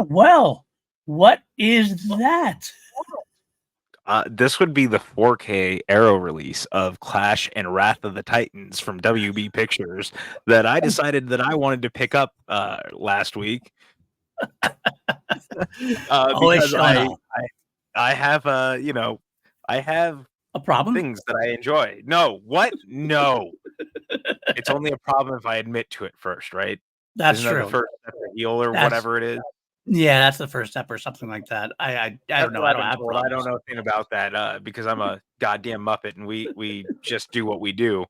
well, what is that? This would be the 4K Arrow release of Clash and Wrath of the Titans from WB Pictures that I decided that I wanted to pick up last week Always because showing off. I have I have A problem? things that I enjoy. No, what? No, it's only a problem if I admit to it first, right? That's Isn't that true. the first step to heal or whatever it is? Yeah, that's the first step or something like that. I don't know. I don't have problems. I don't know anything about that because I'm a goddamn Muppet and we just do what we do.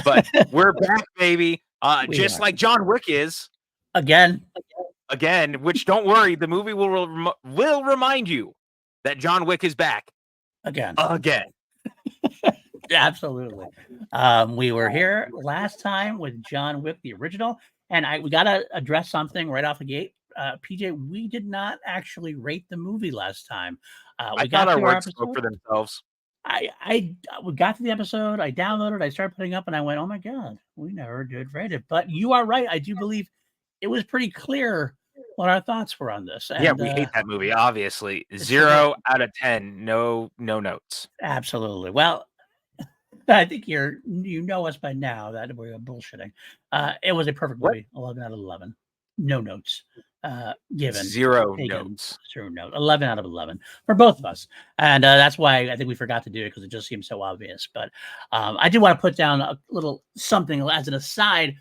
But we're back, baby. Just like John Wick is again. Which don't worry, the movie will remind you that John Wick is back again. Absolutely. We were here last time with John Wick, the original, and we gotta address something right off the gate. PJ, we did not actually rate the movie last time. I thought our words spoke for themselves. We got to the episode, I downloaded, I started putting up, and I went, oh my God, we never did rate it. But you are right. I do believe it was pretty clear what our thoughts were on this. And, yeah, we hate that movie, obviously. 0 out of 10. No notes. Absolutely. Well, I think you know us by now that we're bullshitting. It was a perfect movie. 11 out of 11. No notes given. 0 notes. 0 note. 11 out of 11 for both of us. And that's why I think we forgot to do it because it just seems so obvious. But I do want to put down a little something as an aside.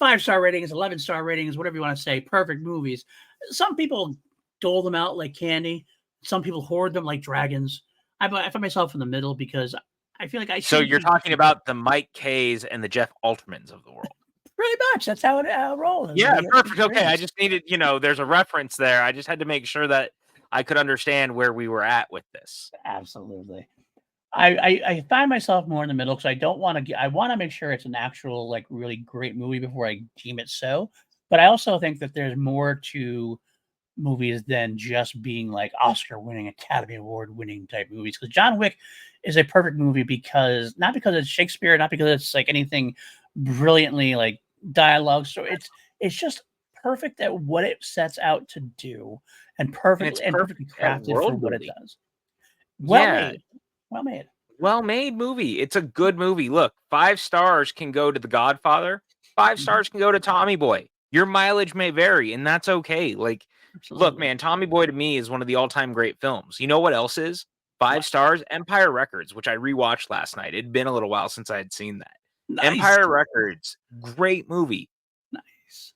5-star ratings, 11-star ratings, whatever you want to say. Perfect movies. Some people dole them out like candy. Some people hoard them like dragons. I find myself in the middle because I feel like So you're talking about the Mike Kays and the Jeff Altmans of the world. Pretty much. That's how it rolls. Yeah, perfect. Okay, I just needed, there's a reference there. I just had to make sure that I could understand where we were at with this. Absolutely. I find myself more in the middle because I want to make sure it's an actual, like, really great movie before I deem it so. But I also think that there's more to movies than just being like Oscar-winning, Academy Award-winning type movies. Because John Wick is a perfect movie not because it's Shakespeare, not because it's like anything brilliantly like dialogue. So it's just perfect at what it sets out to do, and perfectly crafted for what it does. Well made movie. It's a good movie. Look, 5 stars can go to The Godfather. 5 stars can go to Tommy Boy. Your mileage may vary, and that's okay. Like, absolutely. Look, man, Tommy Boy to me is one of the all-time great films. You know what else is? 5 stars, Empire Records, which I rewatched last night. It'd been a little while since I had seen that. Nice. Empire Records, great movie. Nice.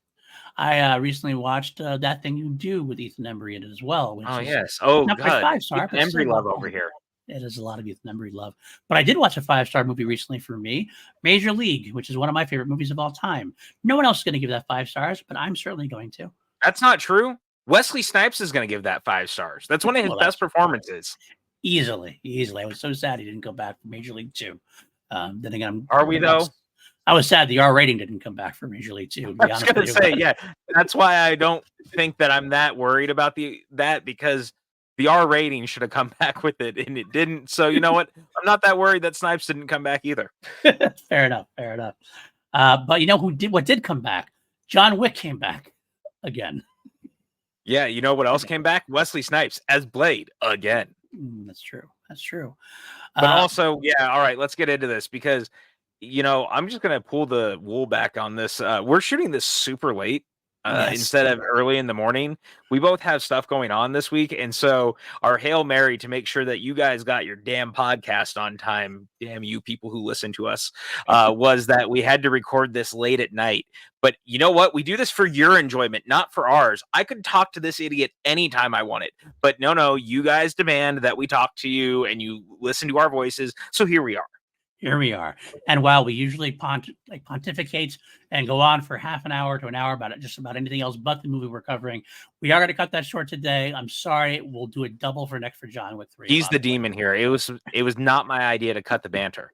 I recently watched That Thing You Do with Ethan Embry in it as well. Oh, yes. Oh, not God. 5-star. Embry love over here. It is a lot of Ethan Embry love. But I did watch a 5-star movie recently for me, Major League, which is one of my favorite movies of all time. No one else is going to give that 5 stars, but I'm certainly going to. That's not true. Wesley Snipes is going to give that 5 stars. That's one of his best performances. Easily. I was so sad he didn't go back for Major League 2. Then again, are we though? I was sad the R rating didn't come back for Major League 2. I was going to say, yeah, that's why I don't think that I'm that worried about that because the R rating should have come back with it, and it didn't. So you know what? I'm not that worried that Snipes didn't come back either. Fair enough. But you know what did come back? John Wick came back again. Yeah, you know what else came back? Wesley Snipes as Blade again. That's true. But also, yeah, all right, let's get into this because, I'm just going to pull the wool back on this. We're shooting this super late. Instead of early in the morning. We both have stuff going on this week. And so our Hail Mary to make sure that you guys got your damn podcast on time, damn you people who listen to us, was that we had to record this late at night. But you know what? We do this for your enjoyment, not for ours. I could talk to this idiot anytime I wanted. But no, you guys demand that we talk to you and you listen to our voices. So here we are. And while we usually pontificate and go on for half an hour to an hour about just about anything else but the movie we're covering, we are going to cut that short today. I'm sorry. We'll do it double for John Wick 3. He's the demon here. It was not my idea to cut the banter.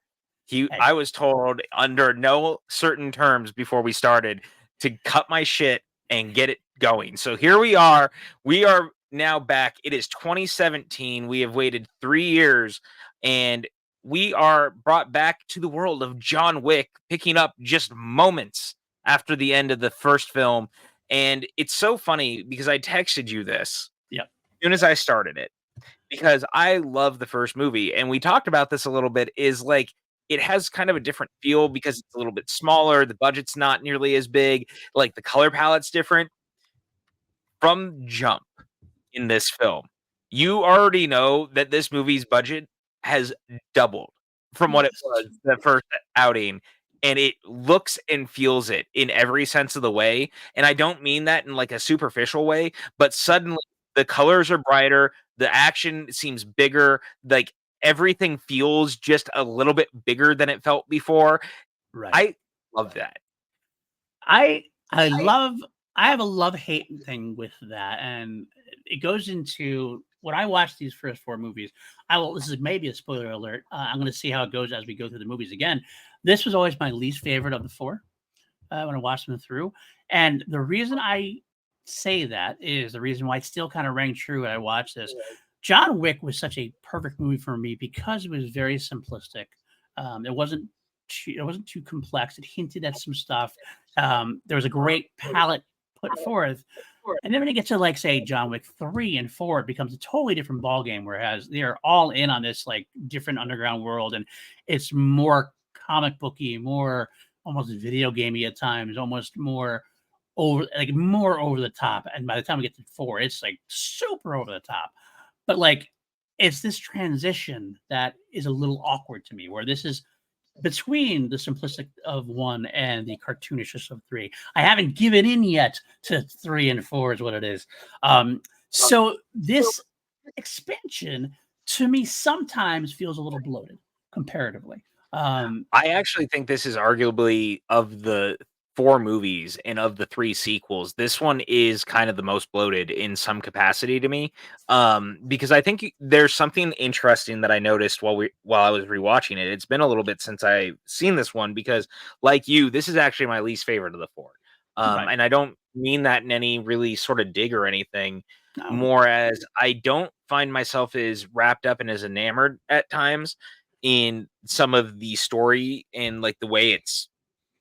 I was told under no certain terms before we started to cut my shit and get it going. So here we are. We are now back. It is 2017. We have waited 3 years and we are brought back to the world of John Wick, picking up just moments after the end of the first film. And it's so funny because I texted you this Yep. as soon as I started it, because I love the first movie, and we talked about this a little bit, is like it has kind of a different feel because it's a little bit smaller, the budget's not nearly as big, like the color palette's different. From jump in this film, you already know that this movie's budget has doubled from what it Yes. was the first outing, and it looks and feels it in every sense of the way, and I don't mean that in, like, a superficial way, but suddenly the colors are brighter, the action seems bigger, like, everything feels just a little bit bigger than it felt before. Right. I love that. I love I have a love-hate thing with that, and it goes into when I watch these first 4 movies, I will this is maybe a spoiler alert, I'm gonna see how it goes as we go through the movies again. This was always my least favorite of the 4, when I watched them through, and the reason I say that is the reason why it still kinda rang true when I watched this. John Wick was such a perfect movie for me because it was very simplistic. It wasn't too complex. It hinted at some stuff. There was a great palette put forth. And then when you get to like say John Wick 3 and 4, it becomes a totally different ballgame, whereas they're all in on this like different underground world and it's more comic booky, more almost video gamey at times, almost more over the top. And by the time we get to 4, it's like super over the top. But like it's this transition that is a little awkward to me, where this is between the simplistic of 1 and the cartoonishness of 3. I haven't given in yet to 3 and 4 is what it is. So this expansion to me sometimes feels a little bloated comparatively. I actually think this is arguably of the 4 movies and of the 3 sequels, this one is kind of the most bloated in some capacity to me. Because I think there's something interesting that I noticed while I was rewatching it. It's been a little bit since I've seen this one because, like you, this is actually my least favorite of the 4. Right. And I don't mean that in any really sort of dig or anything, No. more as I don't find myself as wrapped up and as enamored at times in some of the story and like the way it's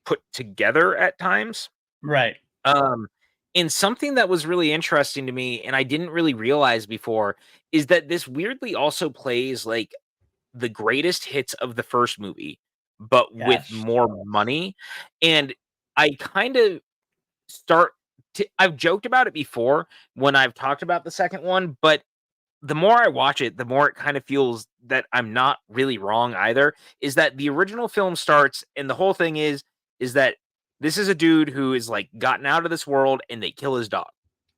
put together at times. Right. Um, and something that was really interesting to me, and I didn't really realize before, is that this weirdly also plays like the greatest hits of the first movie, but with Yes. more money. And I kind of start I've joked about it before when I've talked about the second one, but the more I watch it, the more it kind of feels that I'm not really wrong either. Is that the original film starts, and the whole thing is that this is a dude who is like gotten out of this world, and they kill his dog,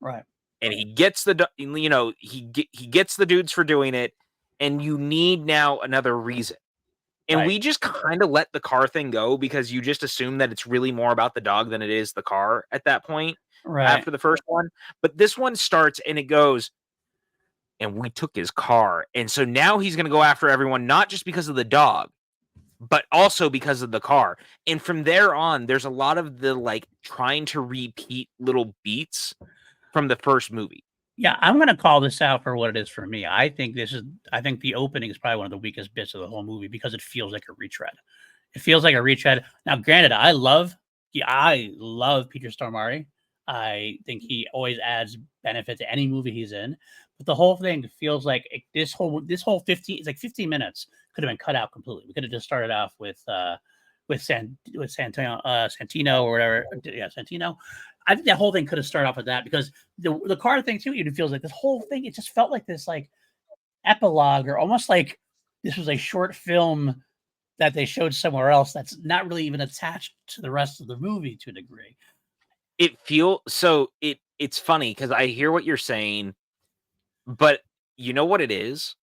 Right. and he gets he gets the dudes for doing it, and you need now another reason. And Right. we just kind of let the car thing go because you just assume that it's really more about the dog than it is the car at that point Right. after the first one. But this one starts and it goes, and we took his car. And so now he's going to go after everyone, not just because of the dog, but also because of the car. And from there on, there's a lot of the like trying to repeat little beats from the first movie. Yeah, I'm gonna call this out for what it is for me. I think the opening is probably one of the weakest bits of the whole movie because it feels like a retread. It feels like a retread. Now, granted, I love Peter Stormare. I think he always adds benefit to any movie he's in. But the whole thing feels like this whole 15 it's like 15 minutes could have been cut out completely. We could have just started off with Santino or whatever. Yeah, Santino. I think that whole thing could have started off with that because the car thing too, it feels like this whole thing, it just felt like this like epilogue or almost like this was a short film that they showed somewhere else that's not really even attached to the rest of the movie to a degree. It's funny because I hear what you're saying, but you know what it is?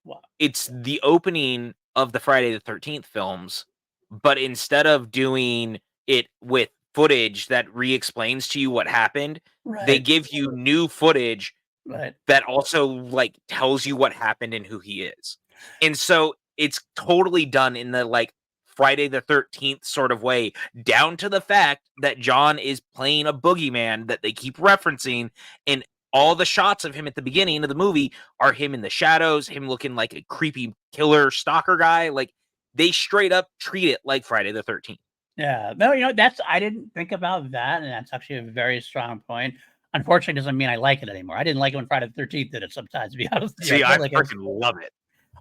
Wow. It's the opening of the Friday the 13th films, but instead of doing it with footage that re-explains to you what happened, they Right. give you new footage Right. that also, like, tells you what happened and who he is. And so it's totally done in the, like, Friday the 13th sort of way, down to the fact that John is playing a boogeyman that they keep referencing, and all the shots of him at the beginning of the movie are him in the shadows, him looking like a creepy killer stalker guy. Like, they straight up treat it like Friday the 13th. Yeah. No, that's I didn't think about that, and that's actually a very strong point. Unfortunately, doesn't mean I like it anymore. I didn't like it when Friday the 13th did it sometimes, to be honest with you. I See, I feel like freaking love it.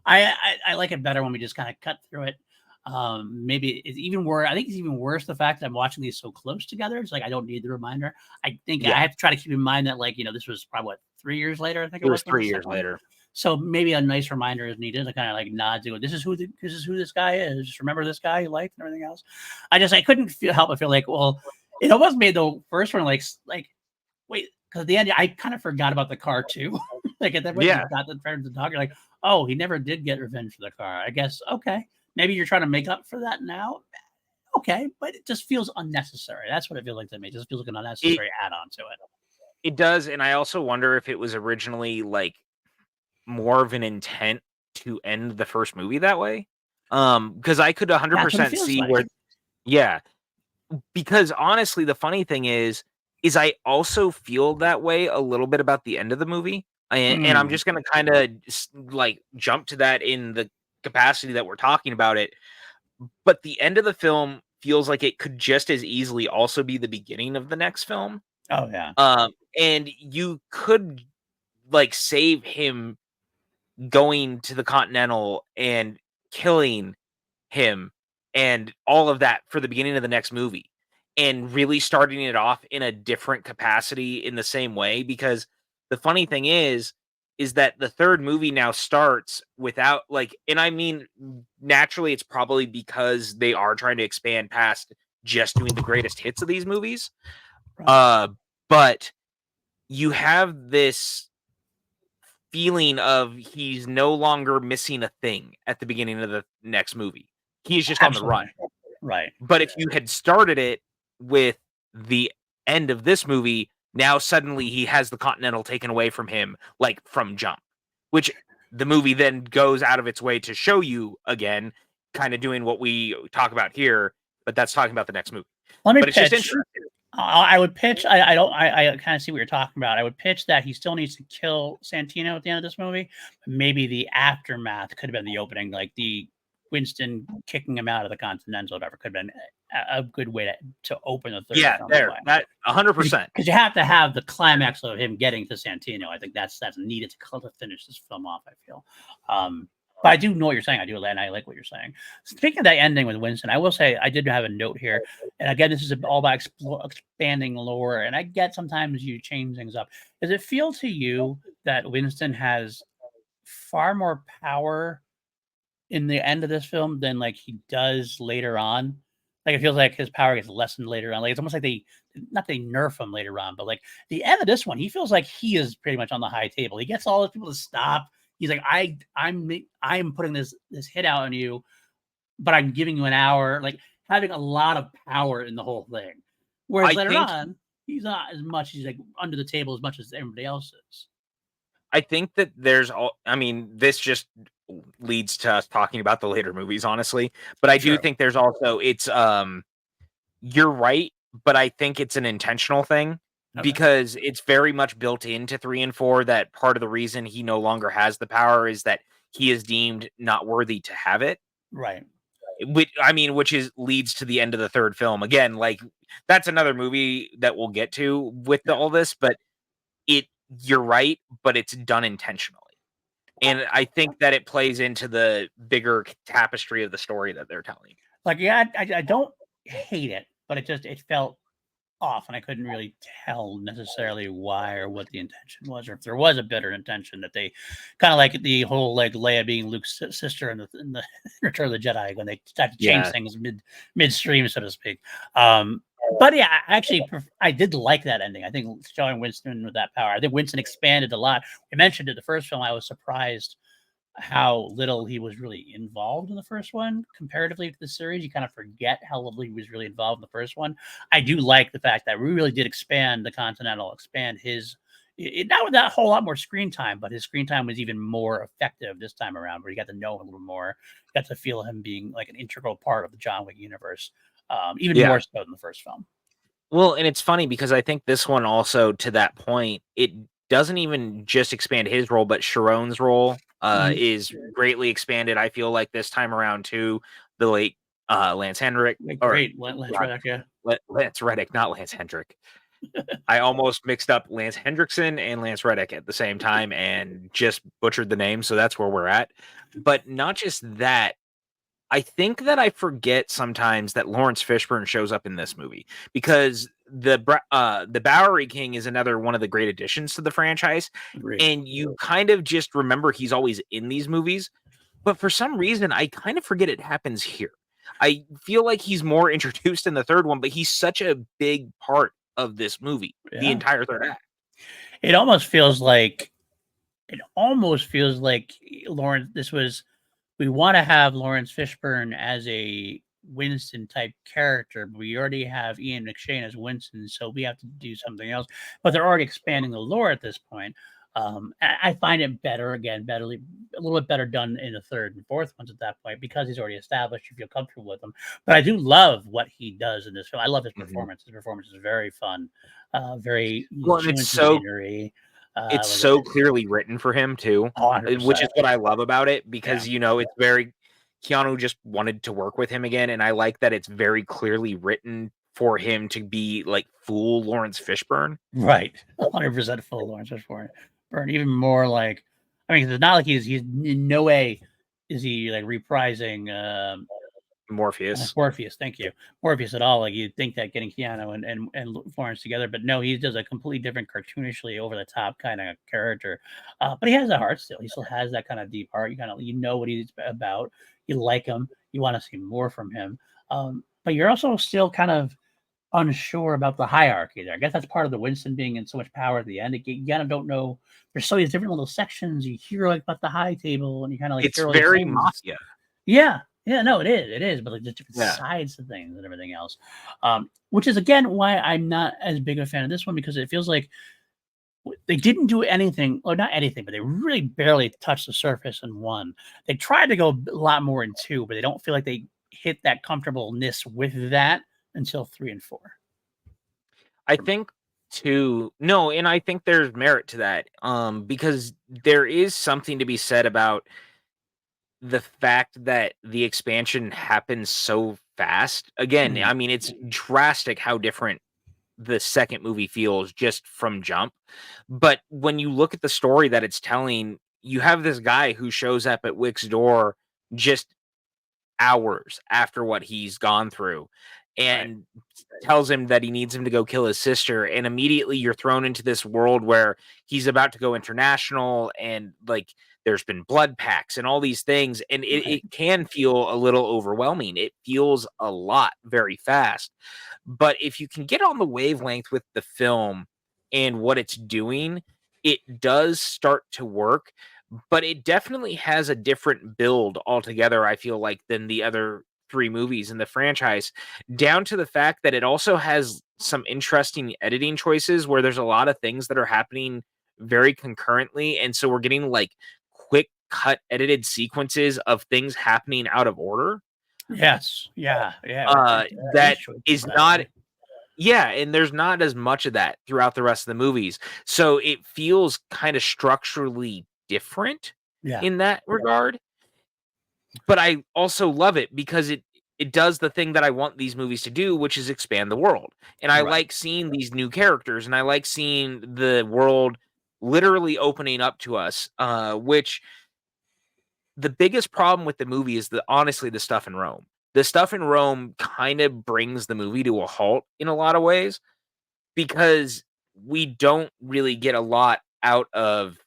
I like it better when we just kind of cut through it. Maybe it's even worse. I think it's even worse the fact that I'm watching these so close together. It's like I don't need the reminder. I think I Yeah, have to try to keep in mind that, like, this was probably what 3 years later. I think it it was was when the 3 years second one. later. So maybe a nice reminder is needed to kind of like nod to this is who this guy is. Just remember this guy you liked and everything else. I couldn't help but feel like, well, it almost made the first one like wait, because at the end I kind of forgot about the car too. Like at that point, Yeah, you got the friends to talk. You're like, oh, he never did get revenge for the car. I guess okay. Maybe you're trying to make up for that now. Okay, but it just feels unnecessary. That's what it feels like to me. It just feels like an it unnecessary add-on to it. it does, and I also wonder if it was originally, like, more of an intent to end the first movie that way. Because I could That's what it 100% feels see like. where yeah, because honestly, the funny thing is I also feel that way a little bit about the end of the movie, and I'm Hmm. just gonna kinda like, jump to that in the capacity that we're talking about it, but the end of the film feels like it could just as easily also be the beginning of the next film, Oh yeah. and you could, like, save him going to the Continental and killing him and all of that for the beginning of the next movie and really starting it off in a different capacity in the same way because the funny thing is that the third movie now starts without like and I mean naturally it's probably because they are trying to expand past just doing the greatest hits of these movies Right. uh but you have this feeling of he's no longer missing a thing at the beginning of the next movie. He's just on the run. Absolutely. Right. But if you had started it with the end of this movie, now suddenly he has the Continental taken away from him, like from jump, which the movie then goes out of its way to show you again, kind of doing what we talk about here, but that's talking about the next movie. Let me But it's just pitch. interesting. I would pitch. I don't. I kind of see what you're talking about. I would pitch that he still needs to kill Santino at the end of this movie. Maybe the aftermath could have been the opening, like the Winston kicking him out of the Continental. Whatever could have been a good way to open the third Yeah, film that there, way. that 100%. Because you have to have the climax of him getting to Santino. I think that's needed to finish this film off. I feel. But I do know what you're saying. I do, and I like what you're saying. Speaking of that ending with Winston, I will say I did have a note here. And again, this is all about expanding lore. And I get sometimes you change things up. Does it feel to you that Winston has far more power in the end of this film than like he does later on? Like it feels like his power gets lessened later on. Like it's almost like they nerf him later on, but like the end of this one, he feels like he is pretty much on the high table. He gets all the people to stop. He's like, I'm putting this hit out on you, but I'm giving you an hour. Like having a lot of power in the whole thing. Whereas I later think on, he's not as much. He's like under the table as much as everybody else is. I think that there's all I mean, this just leads to us talking about the later movies, honestly. But I do Sure. think there's also you're right, but I think it's an intentional thing Okay. because it's very much built into 3 and 4 that part of the reason he no longer has the power is that he is deemed not worthy to have it. Right. Which is leads to the end of the third film. Again, like that's another movie that we'll get to with Yeah. all this, but it you're right, but it's done intentionally. And I think that it plays into the bigger tapestry of the story that they're telling. Like yeah, I don't hate it, but it felt off, and I couldn't really tell necessarily why or what the intention was, or if there was a better intention that they kind of like the whole like Leia being Luke's sister in the Return of the Jedi when they start to change Yeah. things midstream, so to speak. But yeah, I did like that ending. I think showing Winston with that power. I think Winston expanded a lot. We mentioned it the first film. I was surprised how little he was really involved in the first one comparatively to the series. You kind of forget how little he was really involved in the first one. I do like the fact that we really did expand the Continental, expand his not with that whole lot more screen time, but his screen time was even more effective this time around, where you got to know him a little more, got to feel him being like an integral part of the John Wick universe, even Yeah. more so than the first film. Well, and it's funny because I think this one also to that point, it doesn't even just expand his role, but Sharon's role Mhm. is greatly expanded. I feel like this time around too, the late Lance Henrik. Great, Lance Reddick, yeah. Lance Reddick, not Lance Hendrick. I almost mixed up Lance Hendrickson and Lance Reddick at the same time and just butchered the name. So that's where we're at. But not just that. I think that I forget sometimes that Lawrence Fishburne shows up in this movie because the Bowery King is another one of the great additions to the franchise. Agreed. And you kind of just remember he's always in these movies. But for some reason, I kind of forget it happens here. I feel like he's more introduced in the third one, but he's such a big part of this movie, the entire third act. It almost feels like Lawrence. We want to have Lawrence Fishburne as a Winston type character, but we already have Ian McShane as Winston, so we have to do something else. But they're already expanding the lore at this point. I find it better, a little bit better done in the third and fourth ones at that point because he's already established. You feel comfortable with him. But I do love what he does in this film. I love his performance. His performance is very fun, very well. It's so clearly written for him too, 100%. Which is what I love about it because it's very Keanu just wanted to work with him again, and I like that it's very clearly written for him to be like full Lawrence Fishburne. Right, 100% full Lawrence Fishburne. Even more like, I mean, it's not like he's in no way is he like reprising Morpheus. Thank you, Morpheus at all. Like you'd think that getting Keanu and Florence together, but no, he does a completely different, cartoonishly over the top kind of character. But he has a heart still. He still has that kind of deep heart. You know what he's about. You like him. You want to see more from him. But you're also still kind of unsure about the hierarchy there. I guess that's part of the Winston being in so much power at the end. You kind of don't know. There's so many different little sections. You hear like about the high table, and you kind of like it's very mafia. Yeah, no, it is, but like just different sides to things and everything else. Which is again why I'm not as big a fan of this one, because it feels like they didn't do anything, or not anything, but they really barely touched the surface in one. They tried to go a lot more in two, but they don't feel like they hit that comfortableness with that until 3 and 4. I think and I think there's merit to that. Because there is something to be said about the fact that the expansion happens so fast. Again, I mean, it's drastic how different the second movie feels just from jump. But when you look at the story that it's telling, you have this guy who shows up at Wick's door just hours after what he's gone through and tells him that he needs him to go kill his sister. And immediately you're thrown into this world where he's about to go international, and like there's been blood packs and all these things. And it can feel a little overwhelming. It feels a lot very fast. But if you can get on the wavelength with the film and what it's doing, it does start to work. But it definitely has a different build altogether, I feel like, than the other 3 movies in the franchise, down to the fact that it also has some interesting editing choices where there's a lot of things that are happening very concurrently. And so we're getting like quick cut edited sequences of things happening out of order. Yes. Yeah. That is not. Yeah, and there's not as much of that throughout the rest of the movies. So it feels kind of structurally different in that regard. But I also love it because it does the thing that I want these movies to do, which is expand the world. And I like seeing these new characters, and I like seeing the world literally opening up to us, which the biggest problem with the movie is honestly the stuff in Rome. The stuff in Rome kind of brings the movie to a halt in a lot of ways, because we don't really get a lot out of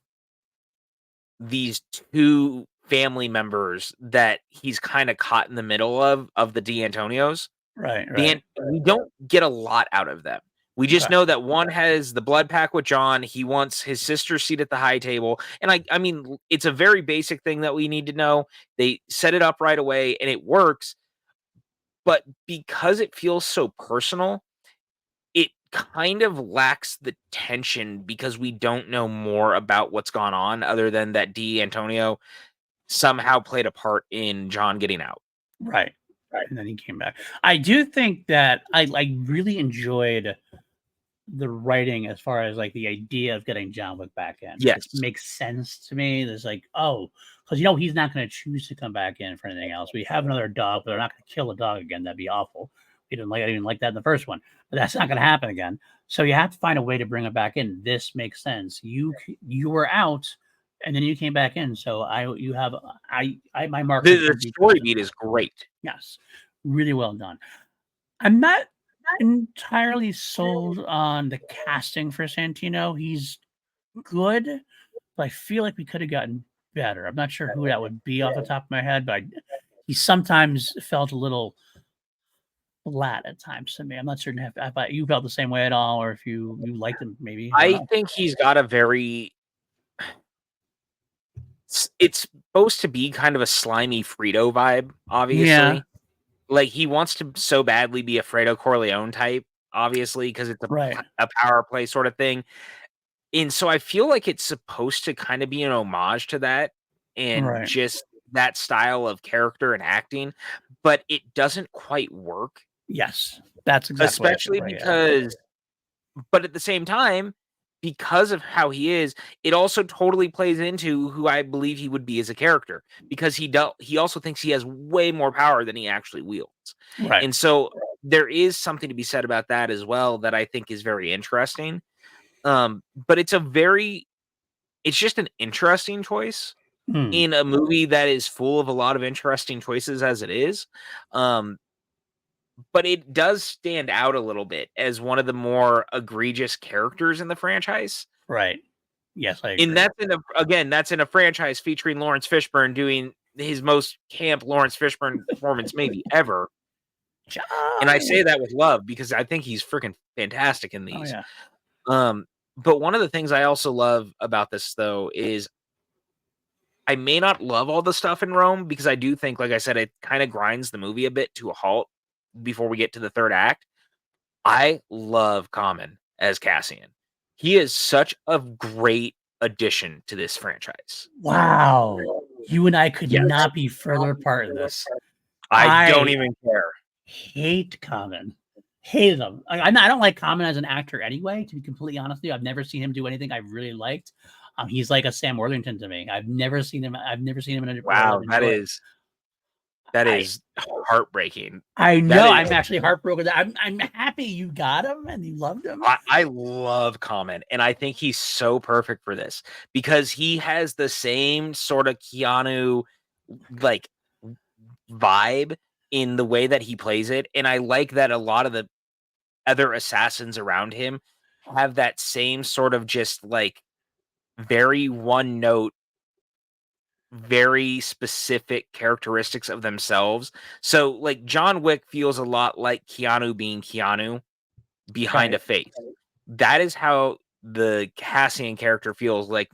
these 2 family members that he's kind of caught in the middle of the D'Antonios. Right. We don't get a lot out of them. We just know that one has the blood pact with John. He wants his sister's seat at the high table. And I mean, it's a very basic thing that we need to know. They set it up right away and it works. But because it feels so personal, it kind of lacks the tension because we don't know more about what's gone on other than that D'Antonio somehow played a part in John getting out. Right. And then he came back. I do think that I really enjoyed the writing as far as like the idea of getting John Wick back in. Yes. It makes sense to me. There's like, oh, because you know he's not going to choose to come back in for anything else. We have another dog, but they're not going to kill a dog again. That'd be awful. I didn't like that in the first one, but that's not going to happen again. So you have to find a way to bring it back in. This makes sense. You were out, and then you came back in. So my mark. The story beat is great. Yes, really well done. I'm not entirely sold on the casting for Santino. He's good, but I feel like we could have gotten better. I'm not sure who that would be off the top of my head, but he sometimes felt a little flat at times to me. I'm not certain if you felt the same way at all, or if you liked him. Maybe I think he's got a very. It's supposed to be kind of a slimy Frito vibe, obviously. Yeah. Like he wants to so badly be a Fredo Corleone type, obviously, because it's a power play sort of thing. And so I feel like it's supposed to kind of be an homage to that and just that style of character and acting, but it doesn't quite work. Yes, that's exactly especially because, but at the same time, because of how he is, it also totally plays into who I believe he would be as a character, because he also thinks he has way more power than he actually wields. Right. And so there is something to be said about that as well that I think is very interesting. But it's just an interesting choice in a movie that is full of a lot of interesting choices as it is. But it does stand out a little bit as one of the more egregious characters in the franchise. Right. Yes, I agree. And that's in a franchise featuring Lawrence Fishburne doing his most camp Lawrence Fishburne performance maybe ever. John! And I say that with love because I think he's freaking fantastic in these. Oh, yeah. But one of the things I also love about this, though, is I may not love all the stuff in Rome because I do think, like I said, it kind of grinds the movie a bit to a halt before we get to the third act. I love Common as Cassian. He is such a great addition to this franchise. Wow. You and I could not be further apart in this. I don't even care. Hate Common. Hated him. I don't like Common as an actor anyway, to be completely honest with you. I've never seen him do anything I really liked. He's like a Sam Worthington to me. I've never seen him in a wow, that is heartbreaking. I know. I'm actually heartbroken. I'm happy you got him and you loved him. I love Common, and I think he's so perfect for this because he has the same sort of Keanu like vibe in the way that he plays it, and I like that a lot of the other assassins around him have that same sort of just like very one note, very specific characteristics of themselves. So like John Wick feels a lot like Keanu being Keanu behind a face. That is how the Cassian character feels like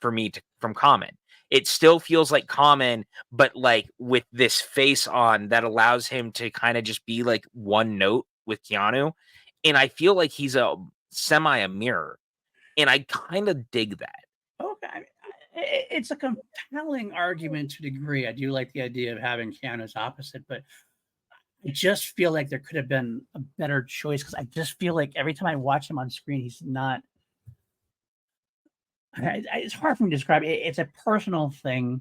from Common. It still feels like Common, but like with this face on that allows him to kind of just be like one note with Keanu. And I feel like he's a mirror. And I kind of dig that. Okay. It's a compelling argument to a degree. I do like the idea of having Keanu's opposite, but I just feel like there could have been a better choice because I just feel like every time I watch him on screen, he's not. It's hard for me to describe. It's a personal thing.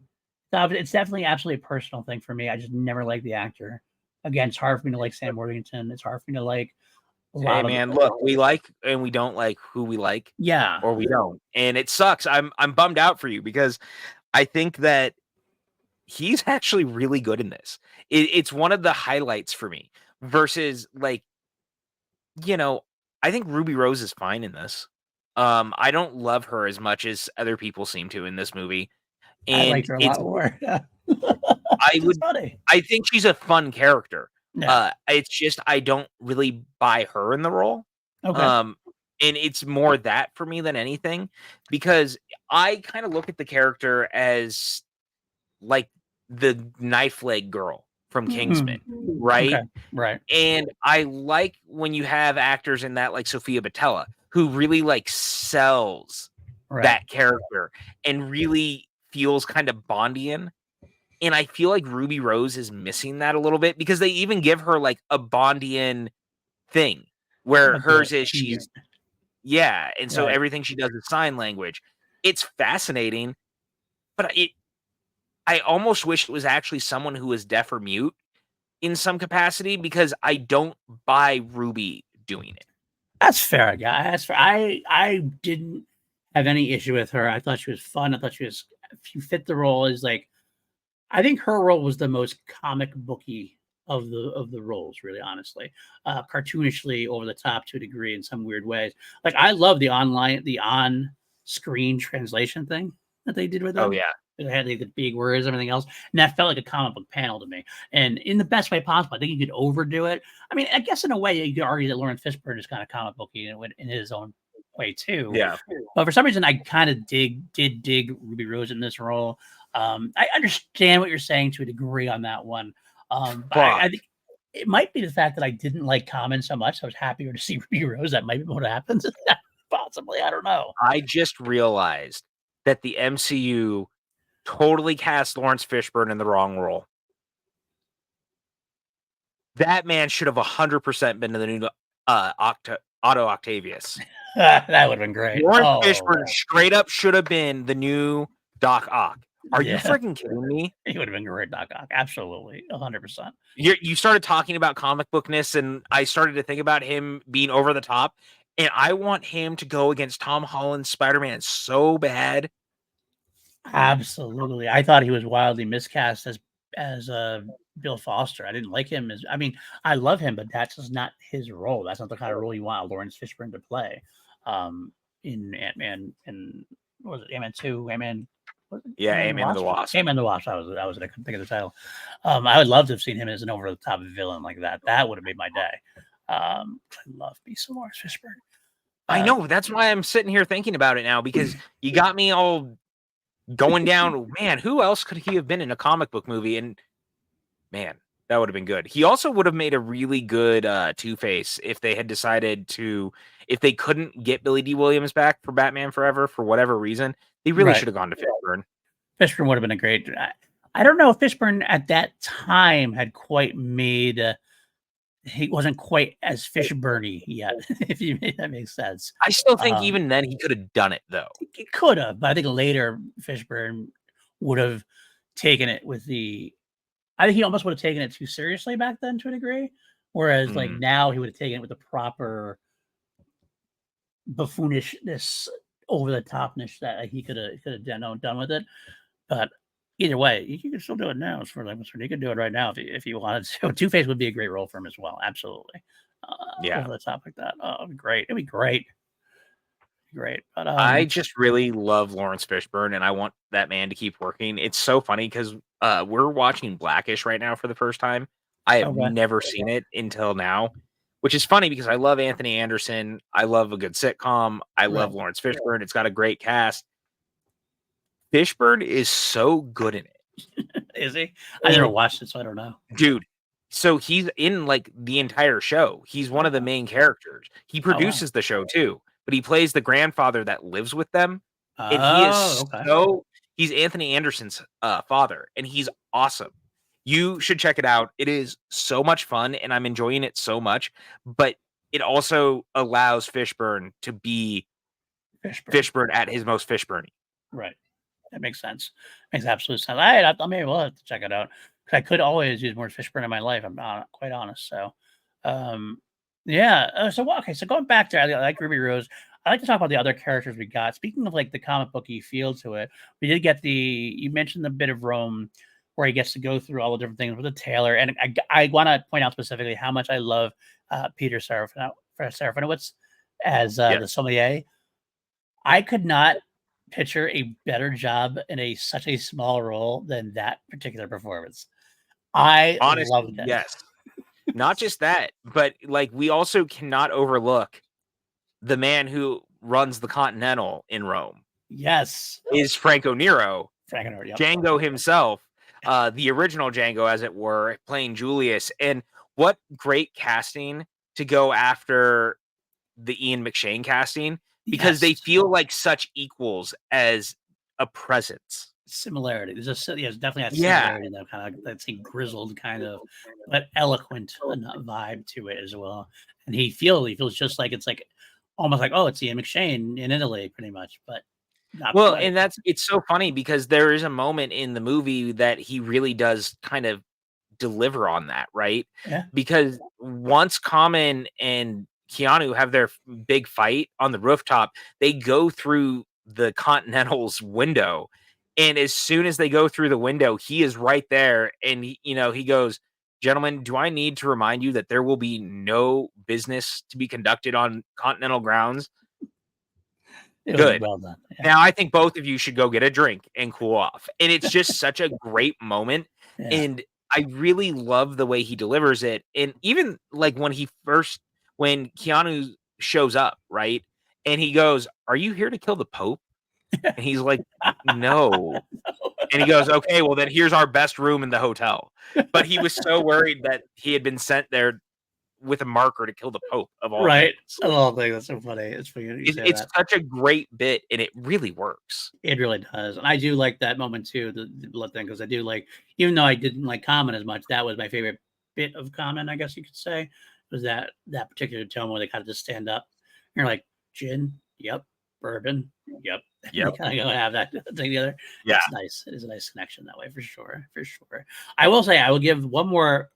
It's definitely absolutely a personal thing for me. I just never liked the actor. Again, it's hard for me to like Sam Worthington. It's hard for me to like. Hey man, look, we like and we don't like who we like, or we don't, and it sucks. I'm bummed out for you because I think that he's actually really good in this. It's one of the highlights for me. Versus, like, I think Ruby Rose is fine in this. I don't love her as much as other people seem to in this movie, and I like her a lot more. I think she's a fun character. Yeah. It's just I don't really buy her in the role. Okay. And it's more that for me than anything because I kind of look at the character as like the knife leg girl from Kingsman, right? Okay. Right. And I like when you have actors in that like Sophia Boutella who really like sells that character and really feels kind of Bondian. And I feel like Ruby Rose is missing that a little bit because they even give her like a Bondian thing where hers is Yeah, and so Right. everything she does is sign language. It's fascinating, but I almost wish it was actually someone who was deaf or mute in some capacity because I don't buy Ruby doing it. That's fair, guy. That's fair. I didn't have any issue with her. I thought she was fun. I thought she fit the role as like I think her role was the most comic booky of the roles, really, honestly. Cartoonishly over the top to a degree in some weird ways. Like I love the on screen translation thing that they did with Oh, them. yeah. They had like, the big words, everything else, and that felt like a comic book panel to me, and in the best way possible. I think you could overdo it. I mean, I guess in a way you could argue that Lawrence Fishburne is kind of comic booky in his own way too. Yeah. But for some reason, I kind of did dig Ruby Rose in this role. I understand what you're saying to a degree on that one. But I think it might be the fact that I didn't like Common so much. I was happier to see Ruby Rose. That might be what happens. Possibly. I don't know. I just realized that the MCU totally cast Lawrence Fishburne in the wrong role. That man should have 100% been in the new Otto Octavius. That would have been great. Lawrence Oh, Fishburne straight up should have been the new Doc Ock. Are you yeah. freaking kidding me? He would have been great, Doc Ock. Absolutely. 100%. You started talking about comic bookness, and I started to think about him being over the top, and I want him to go against Tom Holland's Spider-Man so bad. Absolutely. I thought he was wildly miscast as Bill Foster. I didn't like him as I mean, I love him, but that's just not his role. That's not the kind of role you want Lawrence Fishburne to play. In Ant-Man and what was it Ant-Man 2, Ant-Man Yeah, Ant-Man and the Wasp. Ant-Man and the Wasp. I couldn't think of the title. I would love to have seen him as an over the top villain like that. That would have made my day. I love me some Lawrence Fishburne. I know, that's why I'm sitting here thinking about it now, because you got me all going down. Man, who else could he have been in a comic book movie? And man, that would have been good. He also would have made a really good Two-Face if they had decided to, if they couldn't get Billy D. Williams back for Batman Forever for whatever reason, they really should have gone to Fishburne. Fishburne would have been a great. I don't know if Fishburne at that time had quite made. He wasn't quite as Fishburne-y yet, if that makes sense. I still think even then he could have done it though. He could have, but I think later Fishburne would have taken it with the. I think he almost would have taken it too seriously back then to a degree, whereas like now he would have taken it with the proper buffoonishness, over the topness that he could have done with it. But either way, you can still do it now. He could do it right now if he wanted to. Two-Face would be a great role for him as well. Absolutely. Over the top like that. Oh, it'd be great. It'd be great. Great. But I just really love Lawrence Fishburne, and I want that man to keep working. It's so funny because we're watching Blackish right now for the first time. I have never seen it until now, which is funny because I love Anthony Anderson. I love a good sitcom. I love Lawrence Fishburne. It's got a great cast. Fishburne is so good in it. Is he? I never watched it, so I don't know. Dude, so he's in like the entire show. He's one of the main characters. He produces the show too, but he plays the grandfather that lives with them. And he is he's Anthony Anderson's father, and he's awesome. You should check it out. It is so much fun, and I'm enjoying it so much, but it also allows Fishburne to be Fishburne at his most Fishburne-y. Right. That makes sense. Makes absolute sense. I maybe we'll have to check it out because I could always use more Fishburne in my life. I'm not quite honest. So, yeah. So going back to I like Ruby Rose. I like to talk about the other characters we got. Speaking of like the comic booky feel to it, we did get you mentioned the bit of Rome where he gets to go through all the different things with the tailor, and I want to point out specifically how much I love Peter Serafinowicz as the sommelier. I could not picture a better job in such a small role than that particular performance. I loved it. Yes. Not just that, but like we also cannot overlook the man who runs the Continental in Rome. Yes. Is Franco Nero. Yep. Django himself, the original Django, as it were, playing Julius. And what great casting to go after the Ian McShane casting, because they feel like such equals as a presence. Similarity. There's definitely that similarity, that kind of that grizzled kind of, but eloquent vibe to it as well. And he feels just like it's like almost like, oh, it's Ian McShane in Italy, pretty much, but not Well, quite. and it's so funny because there is a moment in the movie that he really does kind of deliver on that, right? Yeah. Because once Common and Keanu have their big fight on the rooftop, they go through the Continental's window. And as soon as they go through the window, he is right there. And he goes, "Gentlemen, do I need to remind you that there will be no business to be conducted on Continental grounds?" It was Good. well done. Yeah. Now I think both of you should go get a drink and cool off. And it's just such a great moment. Yeah. And I really love the way he delivers it. And even like when Keanu shows up, right? And he goes, "Are you here to kill the Pope?" And he's like, "No." And he goes, "Okay, well then here's our best room in the hotel." But he was so worried that he had been sent there with a marker to kill the Pope of all Right. things. I love that. That's so funny. It's funny you say It's that. such a great bit, and it really works. It really does. And I do like that moment too, the blood thing, because I do like, even though I didn't like Common as much, that was my favorite bit of Common, I guess you could say, was that particular tone where they kind of just stand up. You're like, gin, yep, bourbon, yep. They Yep. kind of go have that thing together. Yeah. It's nice. It is a nice connection that way for sure. For sure. I will say I will give one more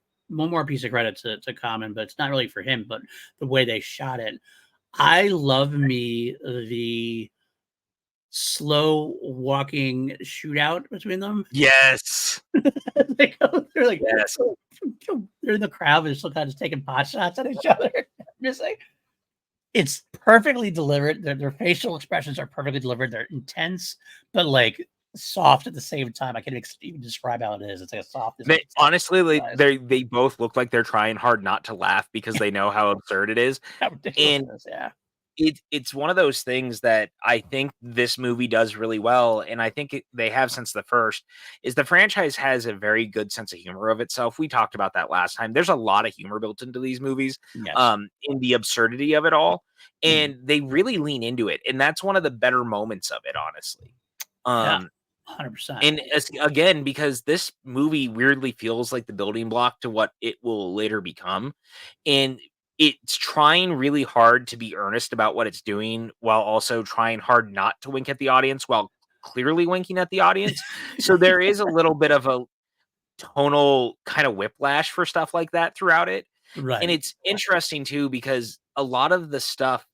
piece of credit to Common, but it's not really for him, but the way they shot it. I love me the slow walking shootout between them. Yes. They're like, Yes. they're in the crowd, they're still kind of just taking pot shots at each other. Just like, it's perfectly delivered. Their facial expressions are perfectly delivered. They're intense, but like soft at the same time. I can't even describe how it is. It's like a soft. Honestly, they both look like they're trying hard not to laugh because they know how absurd it is. How ridiculous And it is. Yeah. it's one of those things that I think this movie does really well, and I think they have since the first, is the franchise has a very good sense of humor of itself. We talked about that last time. There's a lot of humor built into these movies, Yes. in the absurdity of it all, and they really lean into it, and that's one of the better moments of it, honestly. Yeah. 100%. And again, because this movie weirdly feels like the building block to what it will later become, and it's trying really hard to be earnest about what it's doing while also trying hard not to wink at the audience while clearly winking at the audience. So there is a little bit of a tonal kind of whiplash for stuff like that throughout it. And Right. it's interesting too because a lot of the stuff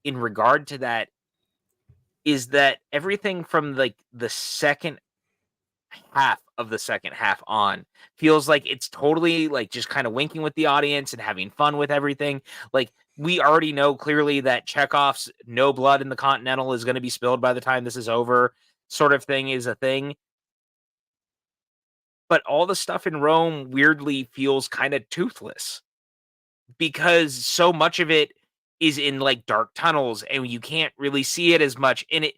in regard to that is that everything from like the second half of the second half on feels like it's totally like just kind of winking with the audience and having fun with everything. Like we already know clearly that Chekhov's no blood in the Continental is going to be spilled by the time this is over, sort of thing is a thing. But all the stuff in Rome weirdly feels kind of toothless because so much of it is in like dark tunnels and you can't really see it as much. And it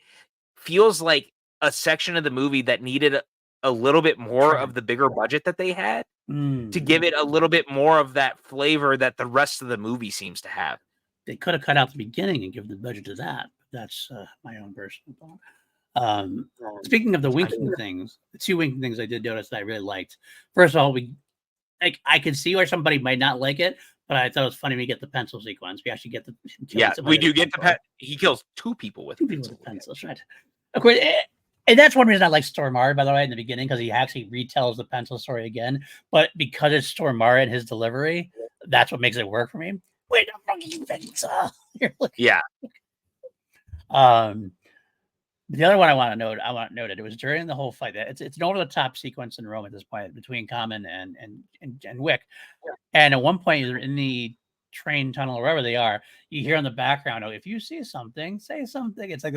feels like a section of the movie that needed a little bit more of the bigger budget that they had to give it a little bit more of that flavor that the rest of the movie seems to have. They could have cut out the beginning and give the budget to that. That's my own personal thought. Speaking of the winking things, the two winking things I did notice that I really liked. First of all, I could see where somebody might not like it, but I thought it was funny we get the pencil sequence. We actually get We do get the pet. He kills two people with pencils, right? Of course, and that's one reason I like Stormare, by the way, in the beginning, because he actually retells the pencil story again. But because it's Stormare and his delivery, that's what makes it work for me. Wait, the fucking pencil. Yeah. The other one I want noted, it was during the whole fight. It's an over the top sequence in Rome at this point between Common and Wick. And at one point, you're in the train tunnel or wherever they are, you hear in the background, "Oh, if you see something, say something." It's like,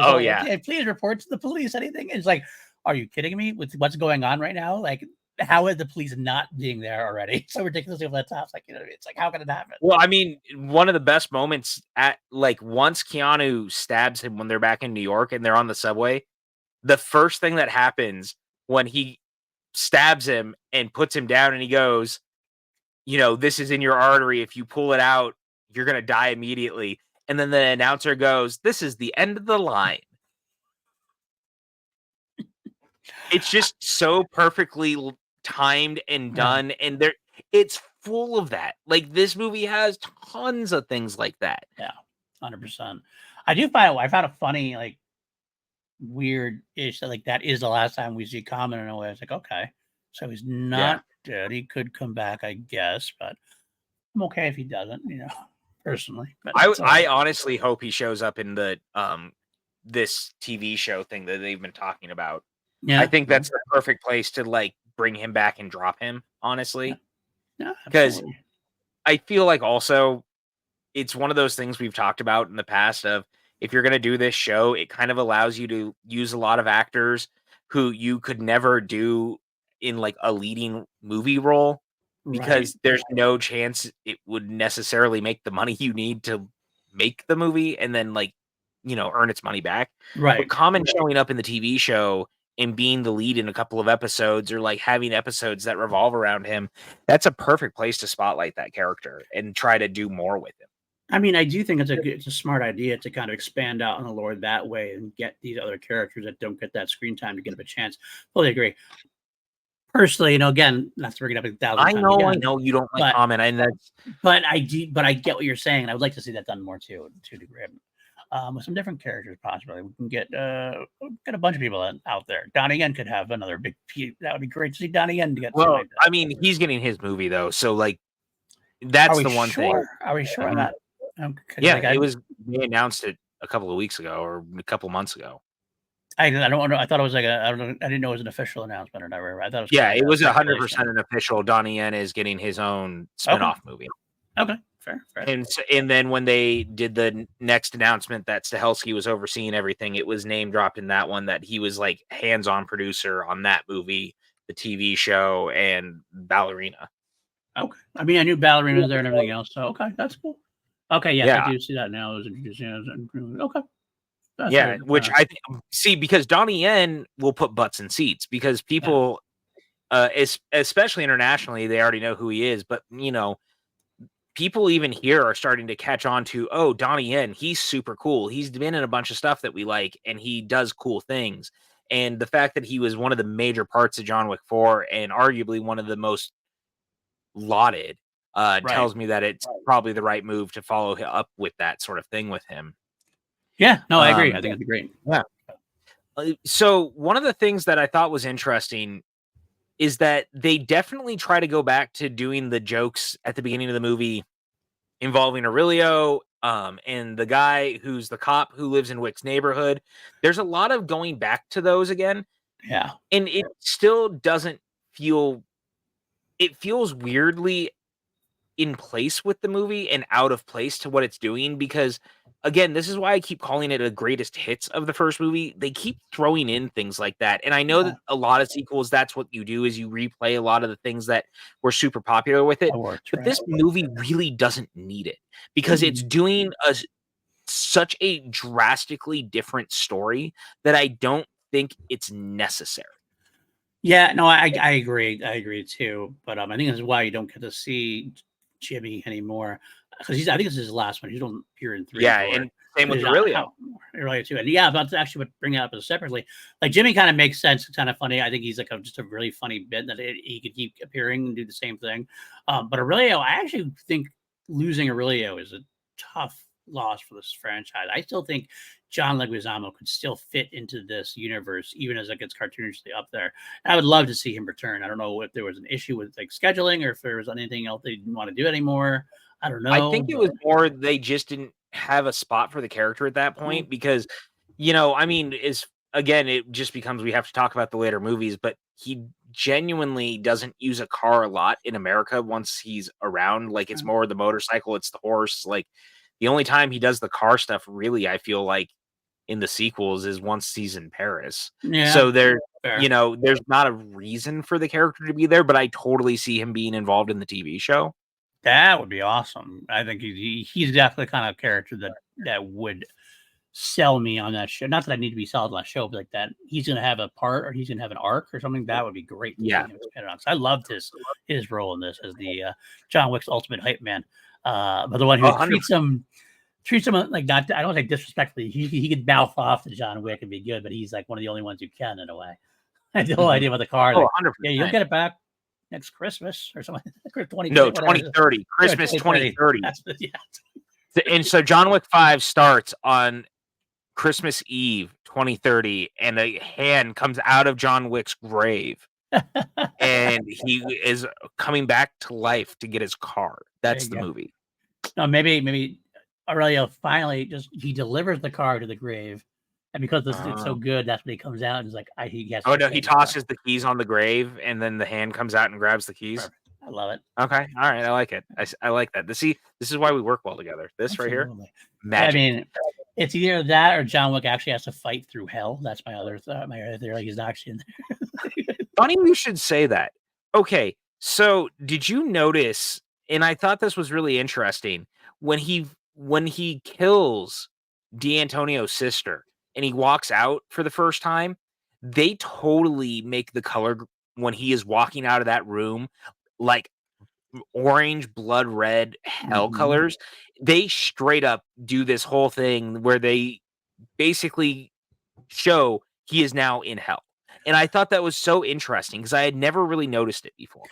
please report to the police. Anything. It's like, are you kidding me with what's going on right now? Like, how is the police not being there already? So ridiculously over the top. It's like, it's like, how can it happen? Well, I mean, one of the best moments at like once Keanu stabs him when they're back in New York and they're on the subway, the first thing that happens when he stabs him and puts him down and he goes, "This is in your artery. If you pull it out, you're going to die immediately." And then the announcer goes, "This is the end of the line." It's just so perfectly timed and done. And it's full of that. Like this movie has tons of things like that. Yeah. 100%. I found a funny, like, weird-ish that, like, that is the last time we see Common in a way. I was like, okay, so he's Yeah. not dead. He could come back, I guess, but I'm okay if he doesn't, personally. But I honestly hope he shows up in the this TV show thing that they've been talking about. I yeah, think that's the perfect place to like bring him back and drop him, honestly. yeah, Because absolutely. I feel like also it's one of those things we've talked about in the past of if you're gonna do this show, it kind of allows you to use a lot of actors who you could never do in like a leading movie role Right, because there's no chance it would necessarily make the money you need to make the movie and then like, earn its money back. But right. Common showing up in the TV show and being the lead in a couple of episodes or like having episodes that revolve around him, that's a perfect place to spotlight that character and try to do more with him. I mean, I do think it's a smart idea to kind of expand out on the lore that way and get these other characters that don't get that screen time to get a chance. Fully agree. Personally, again, not to bring it up 1,000 times I again, know you don't like but Common, and that's but I get what you're saying, and I would like to see that done more too, to a degree. With some different characters, possibly we can get a bunch of people out there. Donnie Yen could have another big. That would be great to see Donnie Yen to get something well, like that. I mean, he's getting his movie though, so like Are that's we the one thing. sure? Are we sure on Mhm. that? 'Cause, Yeah, like, they announced it a couple of weeks ago or a couple months ago. I don't know. I thought it was like I don't know. I didn't know it was an official announcement or whatever. I thought it was kind of Yeah, like it a was speculation. 100% an official. Donnie Yen is getting his own Okay. spin-off movie. Okay. Fair. And then when they did the next announcement that Stahelski was overseeing everything, it was name dropped in that one that he was like hands-on producer on that movie, the TV show, and Ballerina. Okay. I mean, I knew Ballerina was there and everything else. So okay, that's cool. Okay. Yes, I Yeah, do see that now. It was introduced. Yeah, okay. That's yeah. very Which I think, see, because Donnie Yen will put butts in seats because yeah. people, especially internationally, they already know who he is. But people even here are starting to catch on to, oh, Donnie Yen, he's super cool. He's been in a bunch of stuff that we like, and he does cool things. And the fact that he was one of the major parts of John Wick 4 and arguably one of the most lauded Right. tells me that it's probably the right move to follow up with that sort of thing with him. Yeah. No, I agree. I Um, think it'd be great. yeah. So one of the things that I thought was interesting is that they definitely try to go back to doing the jokes at the beginning of the movie involving Aurelio, and the guy who's the cop who lives in Wick's neighborhood. There's a lot of going back to those again, Yeah. and it still doesn't feel it feels weirdly in place with the movie and out of place to what it's doing because again, this is why I keep calling it a greatest hits of the first movie. They keep throwing in things like that. And I know Yeah. that a lot of sequels, that's what you do is you replay a lot of the things that were super popular with it. That works. But Right. this movie really doesn't need it because it's Mhm. doing such a drastically different story that I don't think it's necessary. Yeah, no, I agree. I agree too. But I think this is why you don't get to see Jimmy anymore because I think this is his last one. He's don't appear in 3 and Yeah, 4. and same with Which is Aurelio. how earlier too. And yeah, about to actually would bring it up as separately. Like Jimmy kind of makes sense. It's kind of funny. I think he's like just a really funny bit that he could keep appearing and do the same thing. But Aurelio, I actually think losing Aurelio is a tough loss for this franchise. I still think John Leguizamo could still fit into this universe, even as it gets cartoonishly up there. I would love to see him return. I don't know if there was an issue with like scheduling or if there was anything else they didn't want to do anymore. I don't I know, think it but was more they just didn't have a spot for the character at that point because, I mean, is again, it just becomes we have to talk about the later movies, but he genuinely doesn't use a car a lot in America once he's around. Like it's more the motorcycle, it's the horse. Like the only time he does the car stuff, really, I feel like in the sequels is once he's in Paris. yeah, So fair. there's not a reason for the character to be there, but I totally see him being involved in the TV show. That would be awesome. I think he's definitely the kind of character that would sell me on that show. Not that I need to be sold on that show, but like that he's gonna have a part or he's gonna have an arc or something. That would be great to see Yeah. him expand on. 'Cause I loved his role in this as the John Wick's ultimate hype man. But the one who 100%. treats him like not I don't say disrespectfully. He could mouth off to John Wick and be good, but he's like one of the only ones who can in a way. I had no Mhm. idea about the car. Oh, Like, yeah, you'll 100%. get it back next Christmas or something. No, 2020, whatever. 2030. Yeah, Christmas 2030. Yeah. And so John Wick 5 starts on Christmas Eve 2030, and a hand comes out of John Wick's grave, and he is coming back to life to get his car. There That's you the go. movie. No, maybe Aurelio finally he delivers the car to the grave, and because it's so good, that's when he comes out and is like, he has Oh to no, get he in the car. tosses the keys on the grave, and then the hand comes out and grabs the keys. Perfect. I love it. Okay, all right, I like it. I like that. This is why we work well together. This right here, Absolutely. magic. I mean, it's either that or John Wick actually has to fight through hell. That's my other theory. He's actually in there. Funny you should say that. Okay, so did you notice? And I thought this was really interesting when he kills D'Antonio's sister and he walks out for the first time. They totally make the color when he is walking out of that room like orange, blood red, hell Mhm. colors. They straight up do this whole thing where they basically show he is now in hell. And I thought that was so interesting because I had never really noticed it before.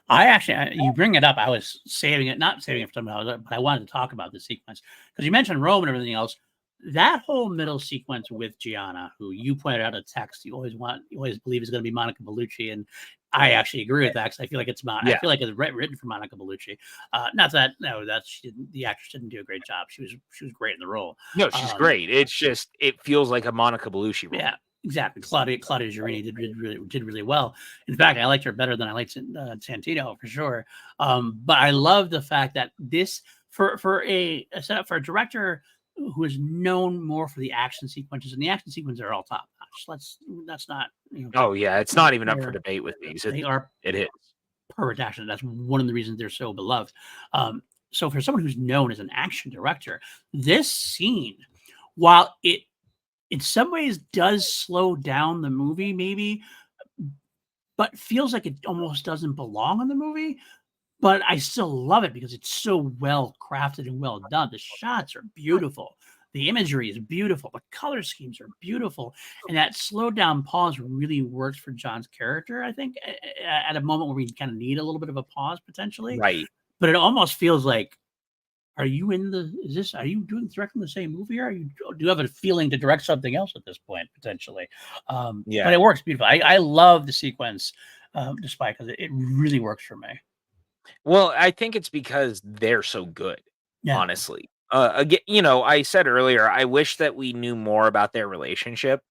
I actually, you bring it up. I was saving it, not saving it for something else, but I wanted to talk about the sequence because you mentioned Rome and everything else. That whole middle sequence with Gianna, who you pointed out a text, you always believe is going to be Monica Bellucci, and I actually agree with that because I feel like I feel like it's written for Monica Bellucci. Not that the actress didn't do a great job. She was great in the role. No, she's great. It's just it feels like a Monica Bellucci role. Yeah, exactly. Claudia Girini did really well. In fact, I liked her better than I liked Santino for sure. But I love the fact that this for a setup for a director who is known more for the action sequences, and the action sequences are all top notch. That's not. Oh yeah, it's not even up for debate with these. They are it is perfect action. That's one of the reasons they're so beloved. So for someone who's known as an action director, this scene, while it in some ways does slow down the movie, maybe, but feels like it almost doesn't belong in the movie. But I still love it because it's so well crafted and well done. The shots are beautiful. The imagery is beautiful. The color schemes are beautiful. And that slowed down pause really works for John's character, I think, at a moment where we kind of need a little bit of a pause potentially. right. But it almost feels like, are you directing the same movie, or do you have a feeling to direct something else at this point potentially? But it works beautiful. I love the sequence, despite because it really works for me. Well, I think it's because they're so good, honestly. Again, I said earlier, I wish that we knew more about their relationship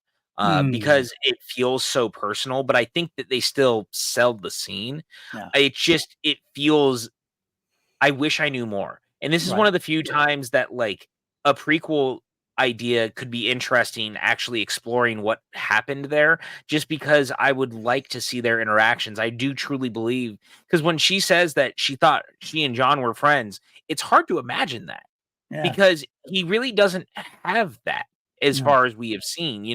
because it feels so personal, but I think that they still sell the scene. Yeah. It feels, I wish I knew more. And this is one of the few times that like a prequel idea could be interesting actually exploring what happened there, just because I would like to see their interactions. I do truly believe, because when she says that she thought she and John were friends, it's hard to imagine that because he really doesn't have that as far as we have seen.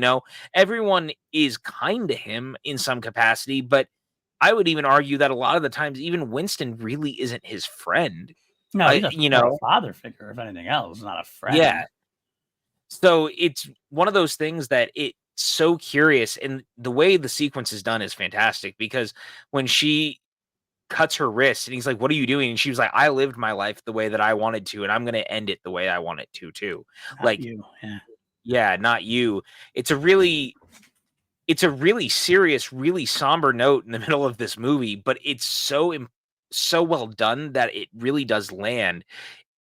Everyone is kind to him in some capacity, but I would even argue that a lot of the times even Winston really isn't his friend. No, he's a father figure, if anything else, not a friend. Yeah. So it's one of those things that it's so curious, and the way the sequence is done is fantastic because when she cuts her wrist and he's like, "What are you doing?" And she was like, "I lived my life the way that I wanted to, and I'm going to end it the way I want it to too." Not Like, you. yeah, not you. It's a really serious, really somber note in the middle of this movie, but it's so well done that it really does land.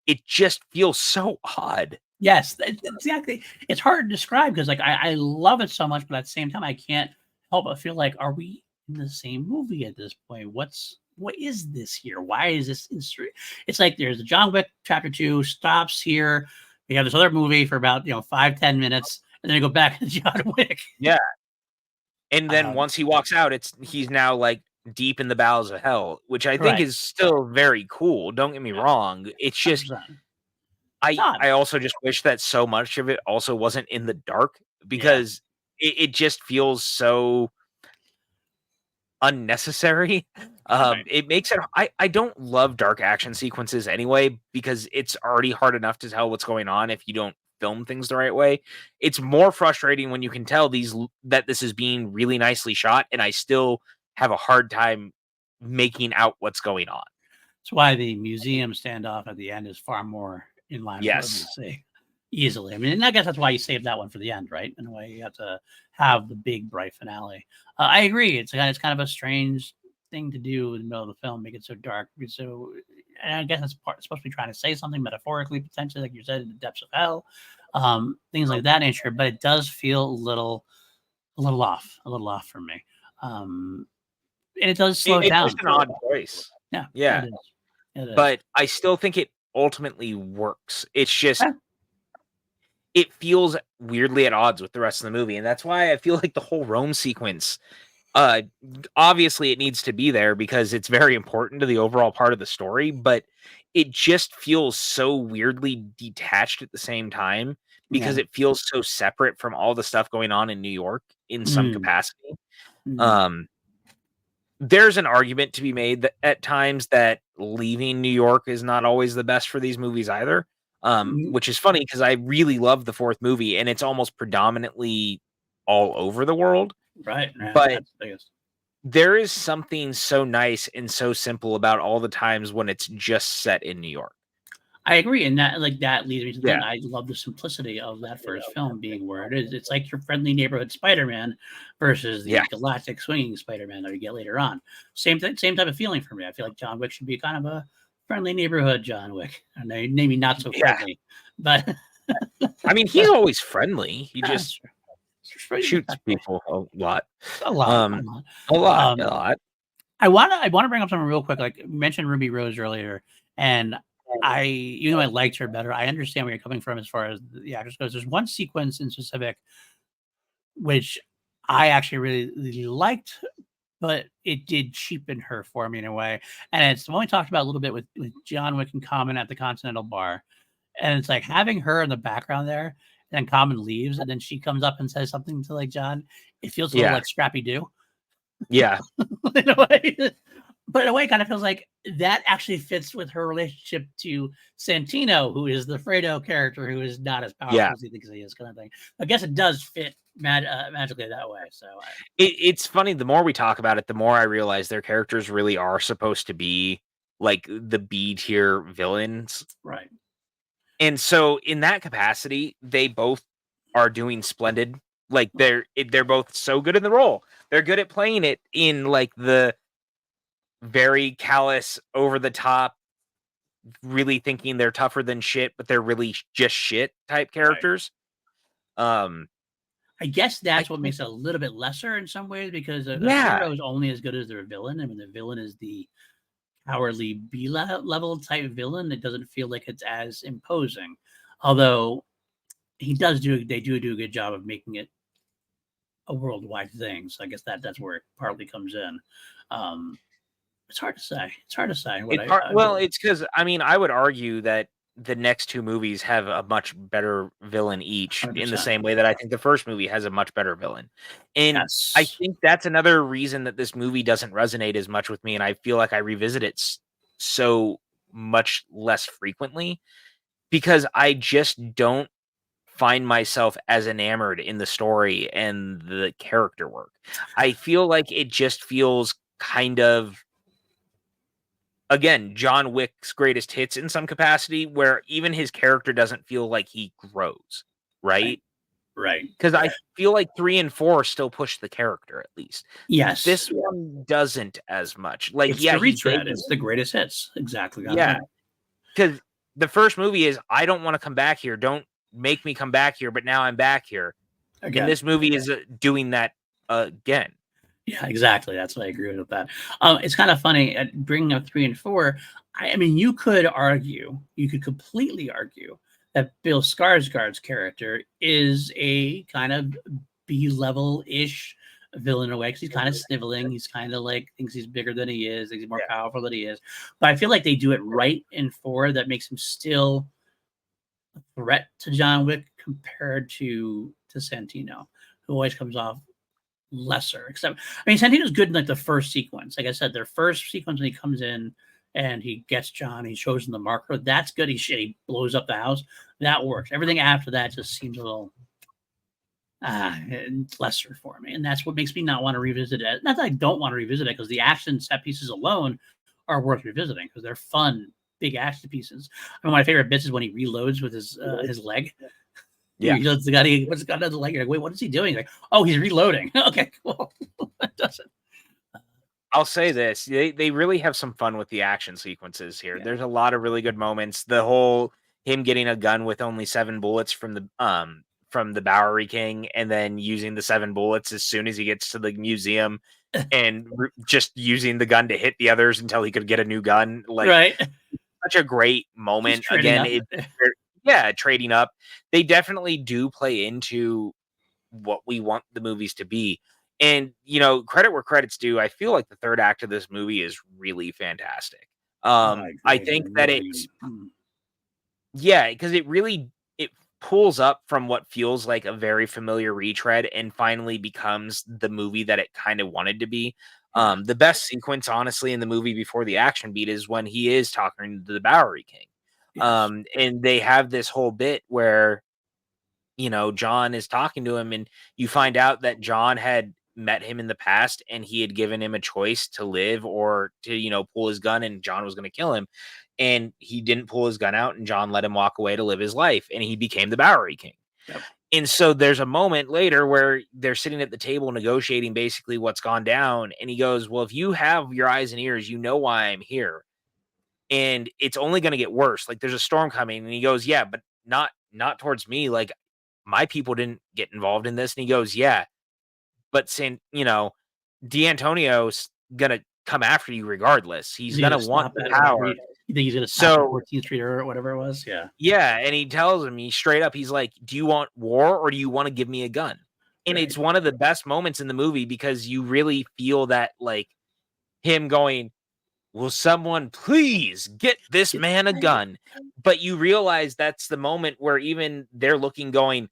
It just feels so odd. Yes, exactly. It's hard to describe because, like, I love it so much, but at the same time, I can't help but feel like, are we in the same movie at this point? What is this here? Why is this? It's like there's a John Wick Chapter 2 stops here. We have this other movie for about 5-10 minutes, and then I go back to John Wick. Yeah, and then once he walks out, he's now like deep in the bowels of hell, which I think is still very cool. Don't get me wrong. It's just 100%. I also just wish that so much of it also wasn't in the dark because it just feels so unnecessary. It makes it I don't love dark action sequences anyway because it's already hard enough to tell what's going on if you don't film things the right way. It's more frustrating when you can tell that this is being really nicely shot and I still have a hard time making out what's going on. That's why the museum standoff at the end is far more in line with what Yes. we see easily. I mean, and I guess that's why you saved that one for the end, right? In a way, you have to have the big bright finale. I agree. It's kind of a strange thing to do in the middle of the film, make it so dark. So, and I guess it's supposed to be trying to say something metaphorically, potentially, like you said, in the depths of hell, things like that nature. But it does feel a little off for me. And it does slow It's down. just an odd choice. Yeah, Yeah. it is. It is. But I still think it ultimately works. It's just Yeah. it feels weirdly at odds with the rest of the movie, and that's why I feel like the whole Rome sequence, obviously it needs to be there because it's very important to the overall part of the story, but it just feels so weirdly detached at the same time because Yeah. it feels so separate from all the stuff going on in New York in some Mm. capacity. Mm. There's an argument to be made that at times that leaving New York is not always the best for these movies either. Mm. Which is funny because I really love the fourth movie and it's almost predominantly all over the world. Right. Yeah, But that's the biggest. there is something so nice and so simple about all the times when it's just set in New York. I agree, and that that leads me to the Yeah. thing. I love the simplicity of that first film being where it is. It's like your friendly neighborhood Spider-Man versus the Yeah. galactic swinging Spider-Man that we get later on. Same thing, same type of feeling for me. I feel like John Wick should be kind of a friendly neighborhood John Wick, and maybe not so Yeah. friendly, but I mean, he's always friendly. He just true. shoots people a lot. a lot. A lot. I wanna bring up something real quick. Like you mentioned Ruby Rose earlier, and even though I liked her better, I understand where you're coming from as far as the actress goes. There's one sequence in specific which I actually really liked, but it did cheapen her for me in a way. And it's the one we talked about a little bit with John Wick and Common at the Continental Bar. And it's like having her in the background there, and then Common leaves, and then she comes up and says something to like John. It feels a little Yeah. like Scrappy Doo. Yeah. In a way. But in a way, it kind of feels like that actually fits with her relationship to Santino, who is the Fredo character, who is not as powerful as he thinks he is, kind of thing. I guess it does fit magically that way. So it's funny. The more we talk about it, the more I realize their characters really are supposed to be like the B tier villains, right. and so in that capacity, they both are doing splendid. Like they're both so good in the role. They're good at playing it in like the very callous, over the top, really thinking they're tougher than shit, but they're really just shit type characters. I guess that's what makes it a little bit lesser in some ways because a hero is only as good as their villain. I mean, the villain is the cowardly B level type villain. It doesn't feel like it's as imposing, although they do a good job of making it a worldwide thing. So I guess that's where it partly comes in. It's hard to say. It's because I mean, I would argue that the next two movies have a much better villain each, 100%. in the same way that I think the first movie has a much better villain. And Yes. I think that's another reason that this movie doesn't resonate as much with me, and I feel like I revisit it so much less frequently because I just don't find myself as enamored in the story and the character work. I feel like it just feels kind of, again, John Wick's greatest hits in some capacity, where even his character doesn't feel like he grows, right? Right. Because I feel like 3 and 4 still push the character at least. Yes. This one doesn't as much. Like, it's the retread. It's the greatest hits. Exactly. Yeah. Because the first movie is, I don't want to come back here. Don't make me come back here, but now I'm back here. Again. And this movie is doing that again. Yeah, exactly. That's what I agree with that. It's kind of funny at bringing up 3 and 4. I mean, you could completely argue that Bill Skarsgård's character is a kind of B-level-ish villain in a way because he's kind of sniveling. He's kind of like thinks he's bigger than he is. Thinks he's more powerful than he is. But I feel like they do it right in 4 that makes him still a threat to John Wick compared to Santino, who always comes off lesser. Except, I mean, Santino's good in like the first sequence. Like I said, their first sequence when he comes in and he gets John, he shows him the marker. That's good. He blows up the house. That works. Everything after that just seems a little lesser for me, and that's what makes me not want to revisit it. Not that I don't want to revisit it, because the action set pieces alone are worth revisiting because they're fun, big action pieces. I mean, my favorite bits is when he reloads with his leg. Yeah. He lets the guy, he puts the gun on the leg. You're like, wait, what is he doing? Like, oh, he's reloading. Okay, cool. That doesn't. I'll say this: they really have some fun with the action sequences here. Yeah. There's a lot of really good moments. The whole him getting a gun with only 7 bullets from the Bowery King, and then using the 7 bullets as soon as he gets to the museum, and just using the gun to hit the others until he could get a new gun. Like, Right. such a great moment. Again, trading up. They definitely do play into what we want the movies to be. And, credit where credit's due. I feel like the third act of this movie is really fantastic. I I agree. think that it's because it pulls up from what feels like a very familiar retread and finally becomes the movie that it kind of wanted to be. The best sequence, honestly, in the movie before the action beat is when he is talking to the Bowery King. Yes. And they have this whole bit where John is talking to him, and you find out that John had met him in the past and he had given him a choice to live or to, pull his gun, and John was going to kill him. And he didn't pull his gun out, and John let him walk away to live his life, and he became the Bowery King. Yep. And so there's a moment later where they're sitting at the table negotiating basically what's gone down. And he goes, well, if you have your eyes and ears, you know why I'm here. And it's only going to get worse. Like, there's a storm coming. And he goes, yeah, but not towards me. Like, my people didn't get involved in this. And he goes, yeah, but D'Antonio's gonna come after you regardless. He's gonna want the power. You think he's gonna stop at 14th Street or whatever it was? Yeah. Yeah, and he tells him, straight up, he's like, do you want war or do you want to give me a gun? And it's one of the best moments in the movie because you really feel that, like, him going, will someone please get this man a gun? But you realize that's the moment where even they're looking going,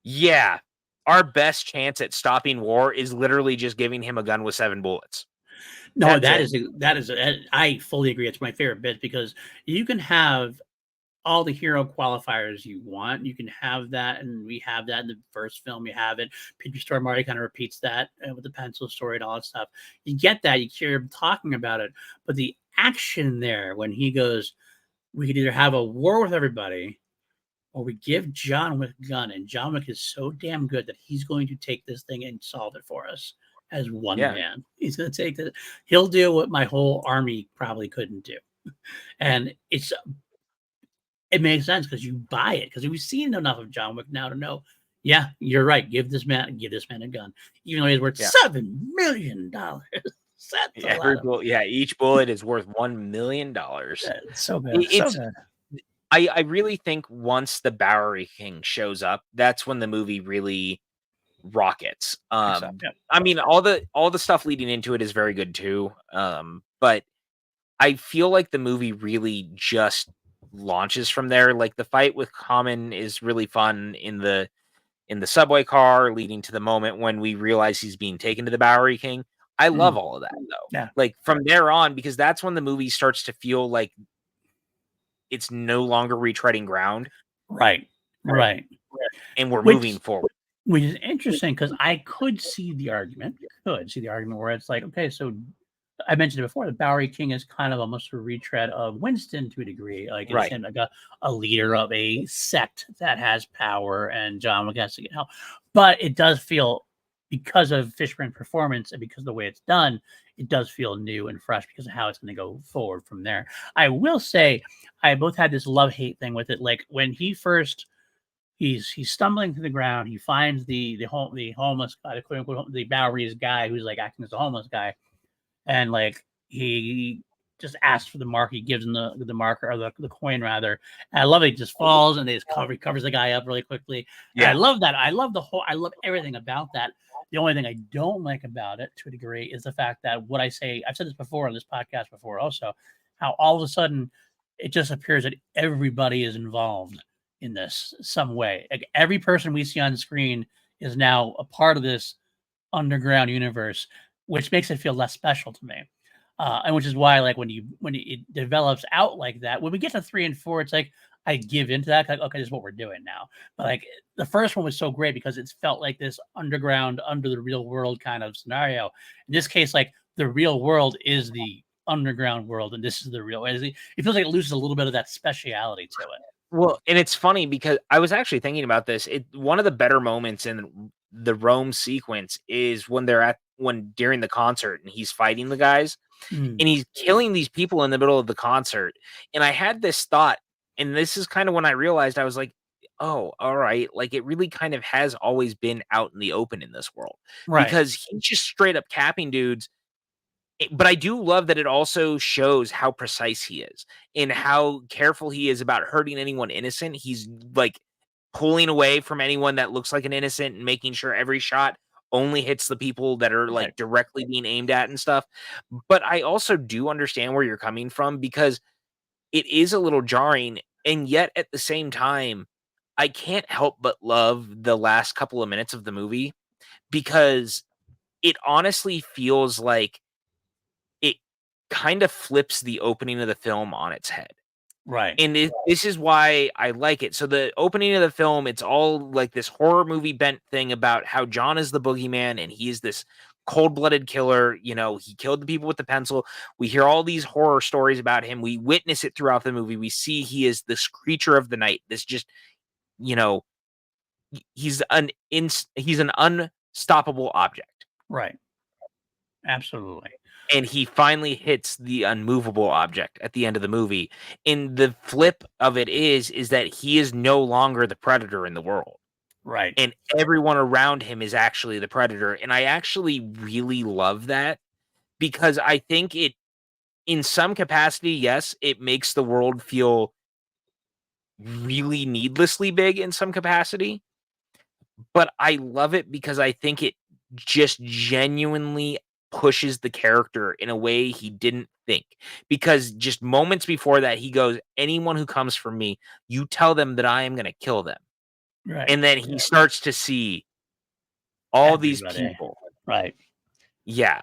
yeah, our best chance at stopping war is literally just giving him a gun with 7 bullets. No, I fully agree. It's my favorite bit because you can have all the hero qualifiers you want. You can have that, and we have that in the first film. You have it. PJ Story Marty kind of repeats that with the pencil story and all that stuff. You get that. You hear him talking about it, but the action there when he goes, we could either have a war with everybody, or we give John Wick a gun, and John Wick is so damn good that he's going to take this thing and solve it for us as one man. He's going to take it. He'll do what my whole army probably couldn't do. And it makes sense because you buy it, because we've seen enough of John Wick now to know, yeah, you're right. Give this man a gun, even though he's worth $7 million. Each bullet is worth $1 million. It's so good. So good. I really think once the Bowery King shows up, that's when the movie really rockets. I mean, all the stuff leading into it is very good too. But I feel like the movie really just launches from there. Like, the fight with Common is really fun in the subway car, leading to the moment when we realize he's being taken to the Bowery King. I love all of that though. Yeah. Like, from there on, because that's when the movie starts to feel like it's no longer retreading ground. Right. And we're moving forward. Which is interesting because I could see the argument where it's like, okay, so I mentioned it before, the Bowery King is kind of almost a retread of Winston to a degree. Like, it's him, like a leader of a sect that has power, and John Wick has to get help. But it does feel, because of Fishburne's performance and because of the way it's done, it does feel new and fresh because of how it's going to go forward from there. I will say, I both had this love-hate thing with it. Like, when he's stumbling to the ground, he finds the homeless guy, the quote unquote the Bowery's guy who's like acting as a homeless guy, and like he just asks for the mark. He gives him the marker, or the coin rather. And I love it. He just falls and they just covers the guy up really quickly. Yeah. And I love that. I love everything about that. The only thing I don't like about it to a degree is the fact that I've said this before on this podcast before also, how all of a sudden it just appears that everybody is involved in this some way. Like, every person we see on the screen is now a part of this underground universe, which makes it feel less special to me. And which is why, like, when it develops out like that, when we get to 3 and 4, it's like I give into that. Like, okay, this is what we're doing now. But like, the first one was so great because it's felt like this underground, under the real world kind of scenario. In this case, like, the real world is the underground world, and this is the real way. It feels like it loses a little bit of that speciality to it. Well, and it's funny because I was actually thinking about this. One of the better moments in the Rome sequence is when during the concert and he's fighting the guys Mm, and he's killing these people in the middle of the concert. And I had this thought, and this is kind of when I realized I was like, oh, all right. Like it really kind of has always been out in the open in this world right, because he's just straight up capping dudes. But I do love that it also shows how precise he is and how careful he is about hurting anyone innocent. He's like pulling away from anyone that looks like an innocent and making sure every shot only hits the people that are right, like directly being aimed at and stuff. But I also do understand where you're coming from because it is a little jarring. And yet at the same time, I can't help but love the last couple of minutes of the movie because it honestly feels like it kind of flips the opening of the film on its head. right, And this is why I like it. So the opening of the film, it's all like this horror movie bent thing about how John is the boogeyman and he is this cold-blooded killer. You know, he killed the people with the pencil. We hear all these horror stories about him. We witness it throughout the movie. We see he is this creature of the night. This just, you know, he's he's an unstoppable object. right. Absolutely. And he finally hits the unmovable object at the end of the movie. And the flip of it is that he is no longer the predator in the world. Right, And everyone around him is actually the predator. And I actually really love that because I think it, in some capacity, yes, it makes the world feel really needlessly big in some capacity. But I love it because I think it just genuinely pushes the character in a way he didn't think. Because just moments before that, he goes, anyone who comes for me, you tell them that I am going to kill them. right. And then he starts to see all these Everybody. people. Right. Yeah.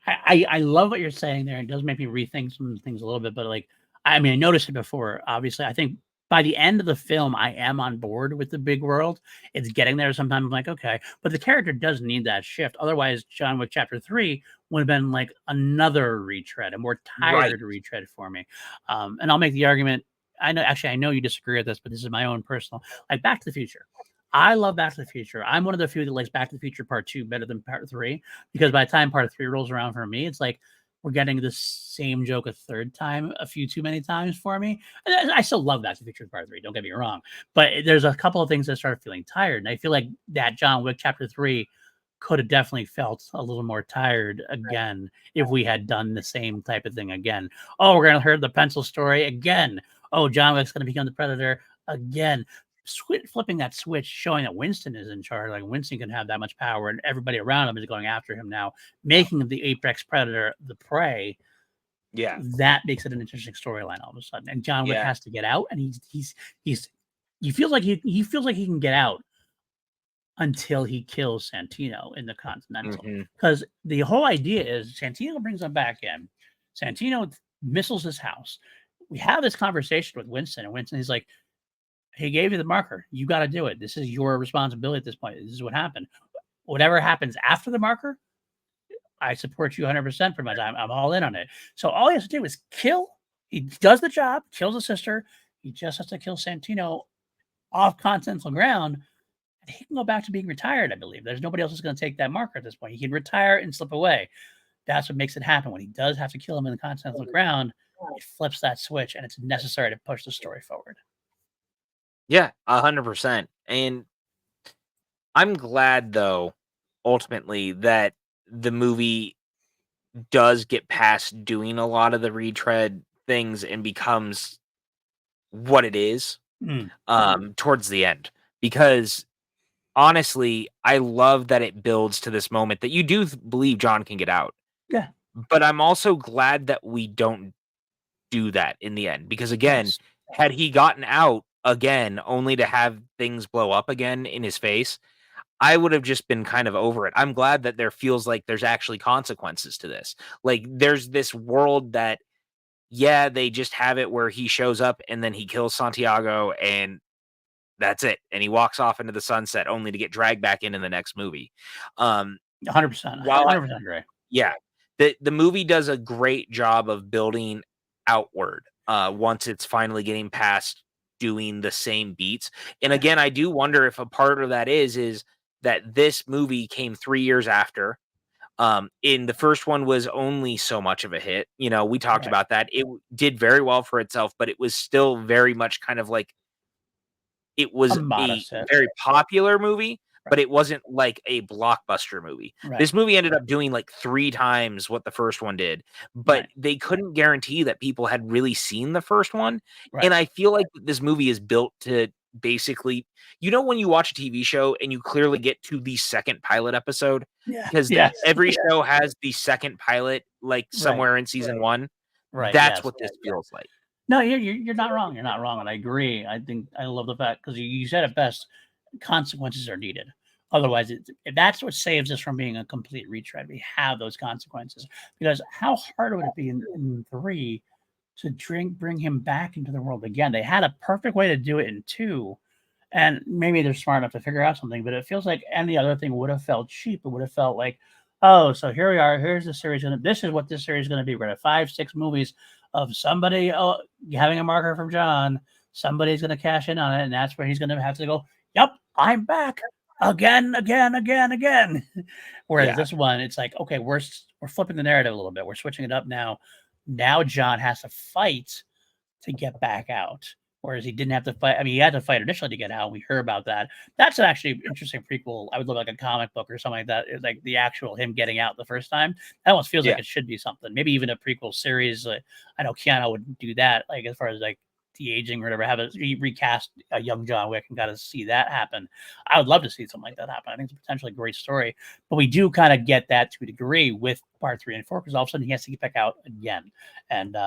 I love what you're saying there. It does make me rethink some things a little bit, but like, I mean, I noticed it before. Obviously, I think by the end of the film, I am on board with the big world. It's getting there. Sometimes I'm like, okay, but the character does need that shift. Otherwise, John Wick Chapter 3 would have been like another retread, a more Right. tired retread for me. And I'll make the argument. I know you disagree with this, but this is my own personal. Like Back to the Future. I love Back to the Future. I'm one of the few that likes Back to the Future Part 2 better than Part 3 because by the time Part 3 rolls around for me, it's like we're getting the same joke a third time, a few too many times for me. And I still love Back to the Future Part 3, don't get me wrong. But there's a couple of things that start feeling tired. And I feel like that John Wick Chapter 3 could have definitely felt a little more tired again if we had done the same type of thing again. Oh, we're going to hear the pencil story again. Oh, John Wick's going to become the predator again. Flipping that switch, showing that Winston is in charge. Like Winston can have that much power, and everybody around him is going after him now, making the apex predator the prey. Yeah. That makes it an interesting storyline all of a sudden. And John Wick Yeah. has to get out, and he feels like he feels like he can get out until he kills Santino in the Continental. Because the whole idea is Santino brings him back in. Santino missiles his house. We have this conversation with Winston, and Winston is like, he gave you the marker. You got to do it. This is your responsibility at this point. This is what happened. Whatever happens after the marker, I support you 100% for my time. I'm all in on it. So all he has to do is kill. He does the job, kills his sister. He just has to kill Santino off continental ground. And he can go back to being retired, I believe. There's nobody else who's going to take that marker at this point. He can retire and slip away. That's what makes it happen. When he does have to kill him in the continental ground, it flips that switch, and it's necessary to push the story forward. Yeah, 100%. And I'm glad, though, ultimately, that the movie does get past doing a lot of the retread things and becomes what it is towards the end. Because honestly, I love that it builds to this moment that you do believe John can get out. Yeah. But I'm also glad that we don't do that in the end. Because again, Yes. had he gotten out again only to have things blow up again in his face, I would have just been kind of over it. I'm glad that there feels like there's actually consequences to this. Like there's this world that, yeah, they just have it where he shows up and then he kills Santiago and that's it. And he walks off into the sunset only to get dragged back in the next movie. 100%. While 100% agree. yeah, the movie does a great job of building outward once it's finally getting past doing the same beats. And again, I do wonder if a part of that is that this movie came 3 years after. In the first one was only so much of a hit. You know, we talked Right. about that. It did very well for itself, but it was still very much kind of like it A was a modest hit. very popular movie, but Right. it wasn't like a blockbuster movie. Right. This movie ended up doing like 3 times what the first one did, but Right. they couldn't guarantee that people had really seen the first one. Right. And I feel like this movie is built to basically, you know, when you watch a TV show and you clearly get to the second pilot episode, Yeah. because Yes. every show has the second pilot, like Right. somewhere in season 1. Right. That's Yes. what this feels like. No, you're not wrong. You're not wrong, and I agree. I think I love the fact because you said it best. Consequences are needed. Otherwise, that's what saves us from being a complete retread. We have those consequences because how hard would it be in 3 to bring him back into the world again? They had a perfect way to do it in 2, and maybe they're smart enough to figure out something. But it feels like any other thing would have felt cheap. It would have felt like, oh, so here we are. Here's the series. This is what this series is going to be. We're going to have 5, 6 movies of somebody having a marker from John. Somebody's going to cash in on it, and that's where he's going to have to go, yep, I'm back again. Whereas this one, it's like, okay, we're flipping the narrative a little bit. We're switching it up now. Now John has to fight to get back out. Whereas he didn't have to fight. I mean, he had to fight initially to get out. We heard about that. That's an actually interesting prequel. I would love like a comic book or something like that. It's like the actual him getting out the first time. That almost feels like it should be something. Maybe even a prequel series. I know Keanu would do that. Like as far as like the aging or whatever, have a recast a young John Wick and got to see that happen. I would love to see something like that happen. I think it's a potentially great story. But we do kind of get that to a degree with part 3 and 4 because all of a sudden he has to get back out again. And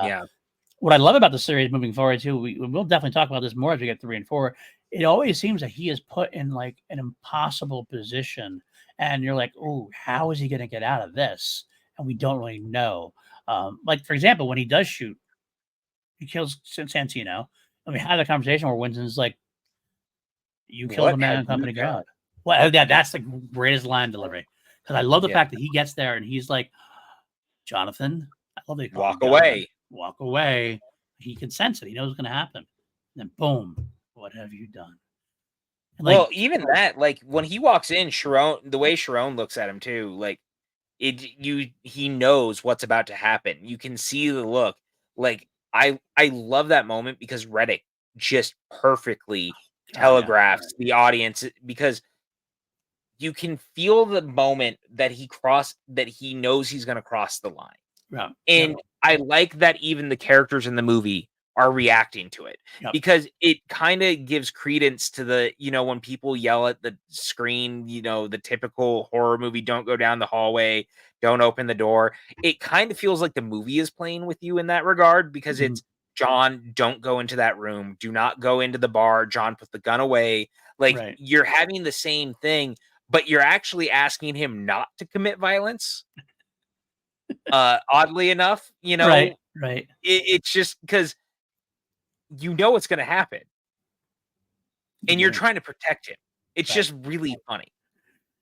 what I love about the series moving forward too, we'll definitely talk about this more as we get 3 and 4. It always seems that he is put in like an impossible position, and you're like, "Oh, how is he going to get out of this?" And we don't really know. Like for example, when he does shoot, he kills Santino, and we had a conversation where Winston's like, "You killed a man on company ground." Well, that's the greatest line delivery because I love the fact that he gets there and he's like, "Jonathan, I love that you walk away." Walk away. He can sense it. He knows what's going to happen. And then boom, what have you done? And well, even that, like when he walks in, Sharon, the way Sharon looks at him too, like he knows what's about to happen. You can see the look. Like I love that moment because Reddick just perfectly telegraphs the audience because you can feel the moment that he knows he's going to cross the line. Yeah. And I like that even the characters in the movie are reacting to it because it kind of gives credence to the, you know, when people yell at the screen, you know, the typical horror movie, don't go down the hallway, don't open the door. It kind of feels like the movie is playing with you in that regard because it's John, don't go into that room. Do not go into the bar. John, put the gun away. Like you're having the same thing, but you're actually asking him not to commit violence. Oddly enough, you know, it's just because you know it's going to happen, and you're trying to protect him. It's just really funny.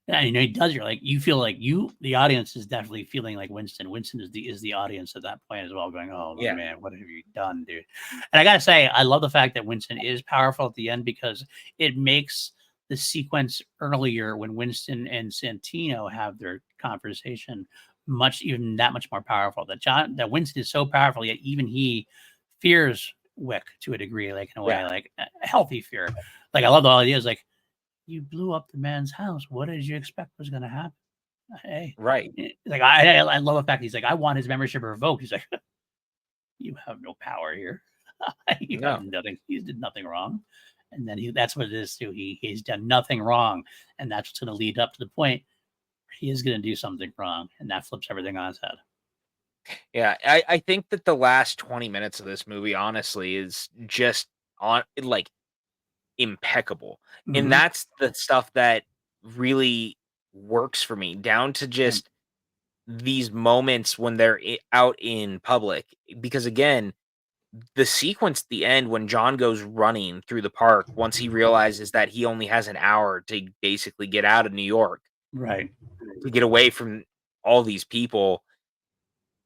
Yeah, you know, he does. You're like, you feel like the audience is definitely feeling like Winston. Winston is the audience at that point as well, going, "Oh man, what have you done, dude?" And I gotta say, I love the fact that Winston is powerful at the end because it makes the sequence earlier when Winston and Santino have their conversation even that much more powerful. That Winston is so powerful, yet even he fears Wick to a degree, like in a way, like a healthy fear. Like I love the idea is like, you blew up the man's house. What did you expect was going to happen? Hey, like I love the fact he's like, I want his membership revoked. He's like, you have no power here. You have nothing. He did nothing wrong. And then that's what it is too. He's done nothing wrong, and that's what's going to lead up to the point where he is going to do something wrong, and that flips everything on its head. Yeah, I think that the last 20 minutes of this movie, honestly, is just on like impeccable. And that's the stuff that really works for me, down to just these moments when they're out in public. Because again, the sequence at the end when John goes running through the park once he realizes that he only has an hour to basically get out of New York, right, to get away from all these people.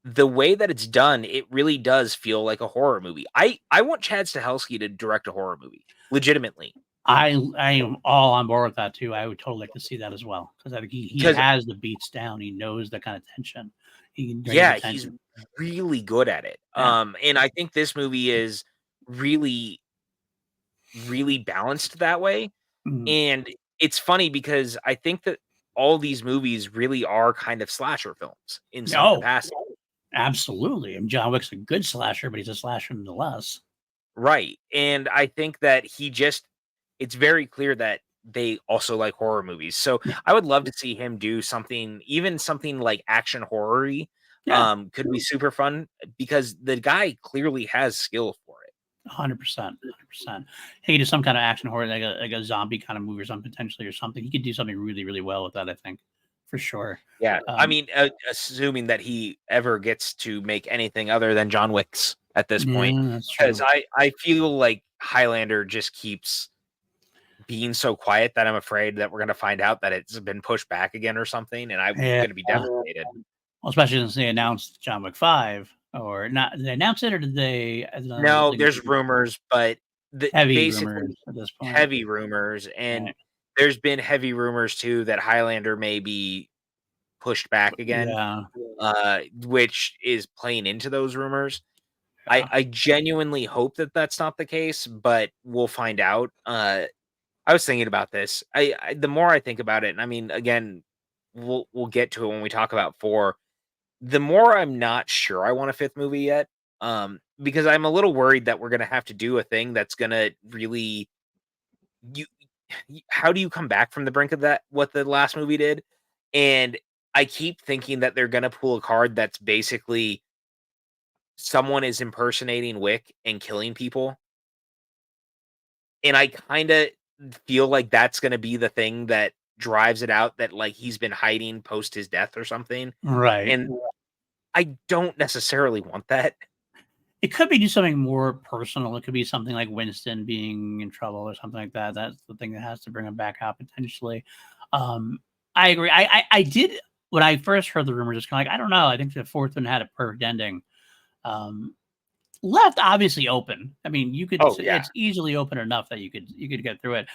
the way that it's done, it really does feel like a horror movie. I want Chad Stahelski to direct a horror movie, legitimately. I am all on board with that too. I would totally like to see that as well because I think he 'Cause has the beats down. He knows the kind of tension. He can bring the yeah, he's tension. really good at it. Yeah. And I think this movie is really, really balanced that way. Mhm. And it's funny because I think that all these movies really are kind of slasher films in some Oh, capacity. absolutely. And John Wick's a good slasher, but he's a slasher nonetheless. Right. And I think that it's very clear that they also like horror movies. So Yeah. I would love to see him do something, even something like action horror-y, Yeah. could be super fun because the guy clearly has skill for it. 100%. 100%. He could do some kind of action horror, like a zombie kind of movie or something potentially or something. He could do something really, really well with that, I think, for sure. Yeah. I Um, mean, assuming that he ever gets to make anything other than John Wick's at this point, yeah, that's because true. I feel like Highlander just keeps being so quiet that I'm afraid that we're gonna find out that it's been pushed back again or something, and I'm Yeah. gonna be devastated. Well, especially since they announced John Wick 5 or not. Did they announce it or did they? I don't know, No, like, there's rumors, but heavy basically rumors at this point. heavy rumors, and Right. there's been heavy rumors too that Highlander may be pushed back again, Yeah. which is playing into those rumors. Yeah. I genuinely hope that that's not the case, but we'll find out. I was thinking about this. The more I think about it, and I mean, again, we'll get to it when we talk about 4. The more I'm not sure I want a 5th movie yet, because I'm a little worried that we're gonna have to do a thing that's gonna really you how do you come back from the brink of that what the last movie did? And I keep thinking that they're gonna pull a card that's basically someone is impersonating Wick and killing people, and I kinda feel like that's gonna be the thing that drives it out that, like, he's been hiding post his death or something, Right. and I don't necessarily want that. It could be do something more personal. It could be something like Winston being in trouble or something like that. That's the thing that has to bring him back out potentially. Um, I agree. I did when I first heard the rumors. It's kind of like I don't know. I think the fourth one had a perfect ending. Um, left obviously open. I mean, you could. Oh, yeah. It's easily open enough that you could get through it.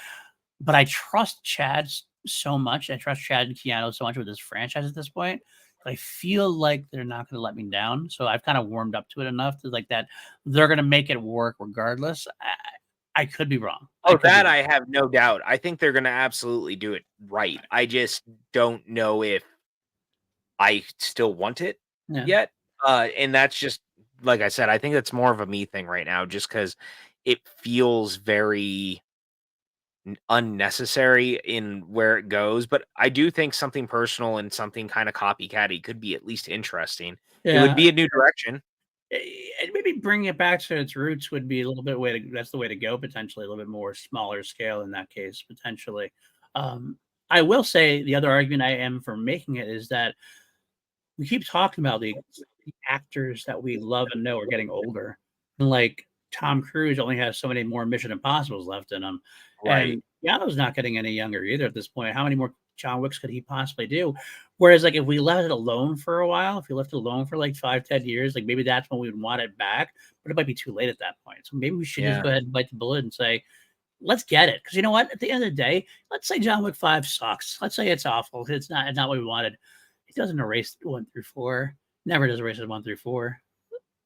But I trust Chad so much. I trust Chad and Keanu so much with this franchise at this point. I feel like they're not going to let me down. So I've kind of warmed up to it enough to like that they're going to make it work regardless. I could be wrong. I Oh, could be that wrong. I have no doubt. I think they're gonna absolutely do it right. I just don't know if I still want it Yeah. yet. And that's just like I said, I think that's more of a me thing right now, just because it feels very unnecessary in where it goes. But I do think something personal and something kind of copycatty could be at least interesting. It would Yeah. be a new direction. And maybe bringing it back to its roots would be a little bit way to that's the way to go potentially a little bit more smaller scale in that case potentially. Um, I will say the other argument I am for making it is that we keep talking about the actors that we love and know are getting older. And like Tom Cruise only has so many more Mission Impossibles left in him. Right. And Keanu's not getting any younger either at this point. How many more John Wicks could he possibly do? Whereas, like, if we let it alone for a while, if we left it alone for like 5, 10 years, like maybe that's when we would want it back, but it might be too late at that point. So maybe we should just Yeah. go ahead and bite the bullet and say, let's get it. Because you know what? At the end of the day, let's say John Wick 5 sucks. Let's say it's awful. It's not what we wanted. It doesn't erase 1 through 4. Never does erase it 1 through 4.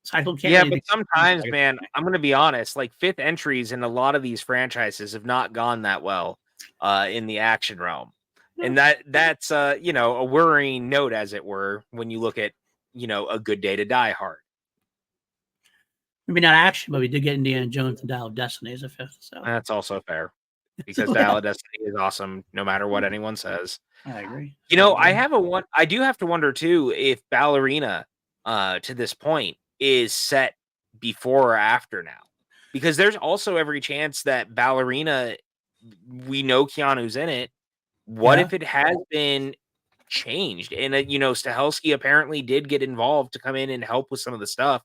So I can't Yeah, really but think sometimes, man, I'm gonna be honest, like, 5th entries in a lot of these franchises have not gone that well, in the action realm. no, And that's, a worrying note, as it were, when you look at, A Good Day to Die Hard. maybe not action, but we did get Indiana Jones and Dial of Destiny as a fifth. So, That's also fair, because so yeah, Dial of Destiny is awesome no matter what anyone says. I agree. I agree. I do have to wonder too if Ballerina, to this point, is set before or after now. Because there's also every chance that Ballerina, we know Keanu's in it. What Yeah. if it has been changed? And, Stahelski apparently did get involved to come in and help with some of the stuff.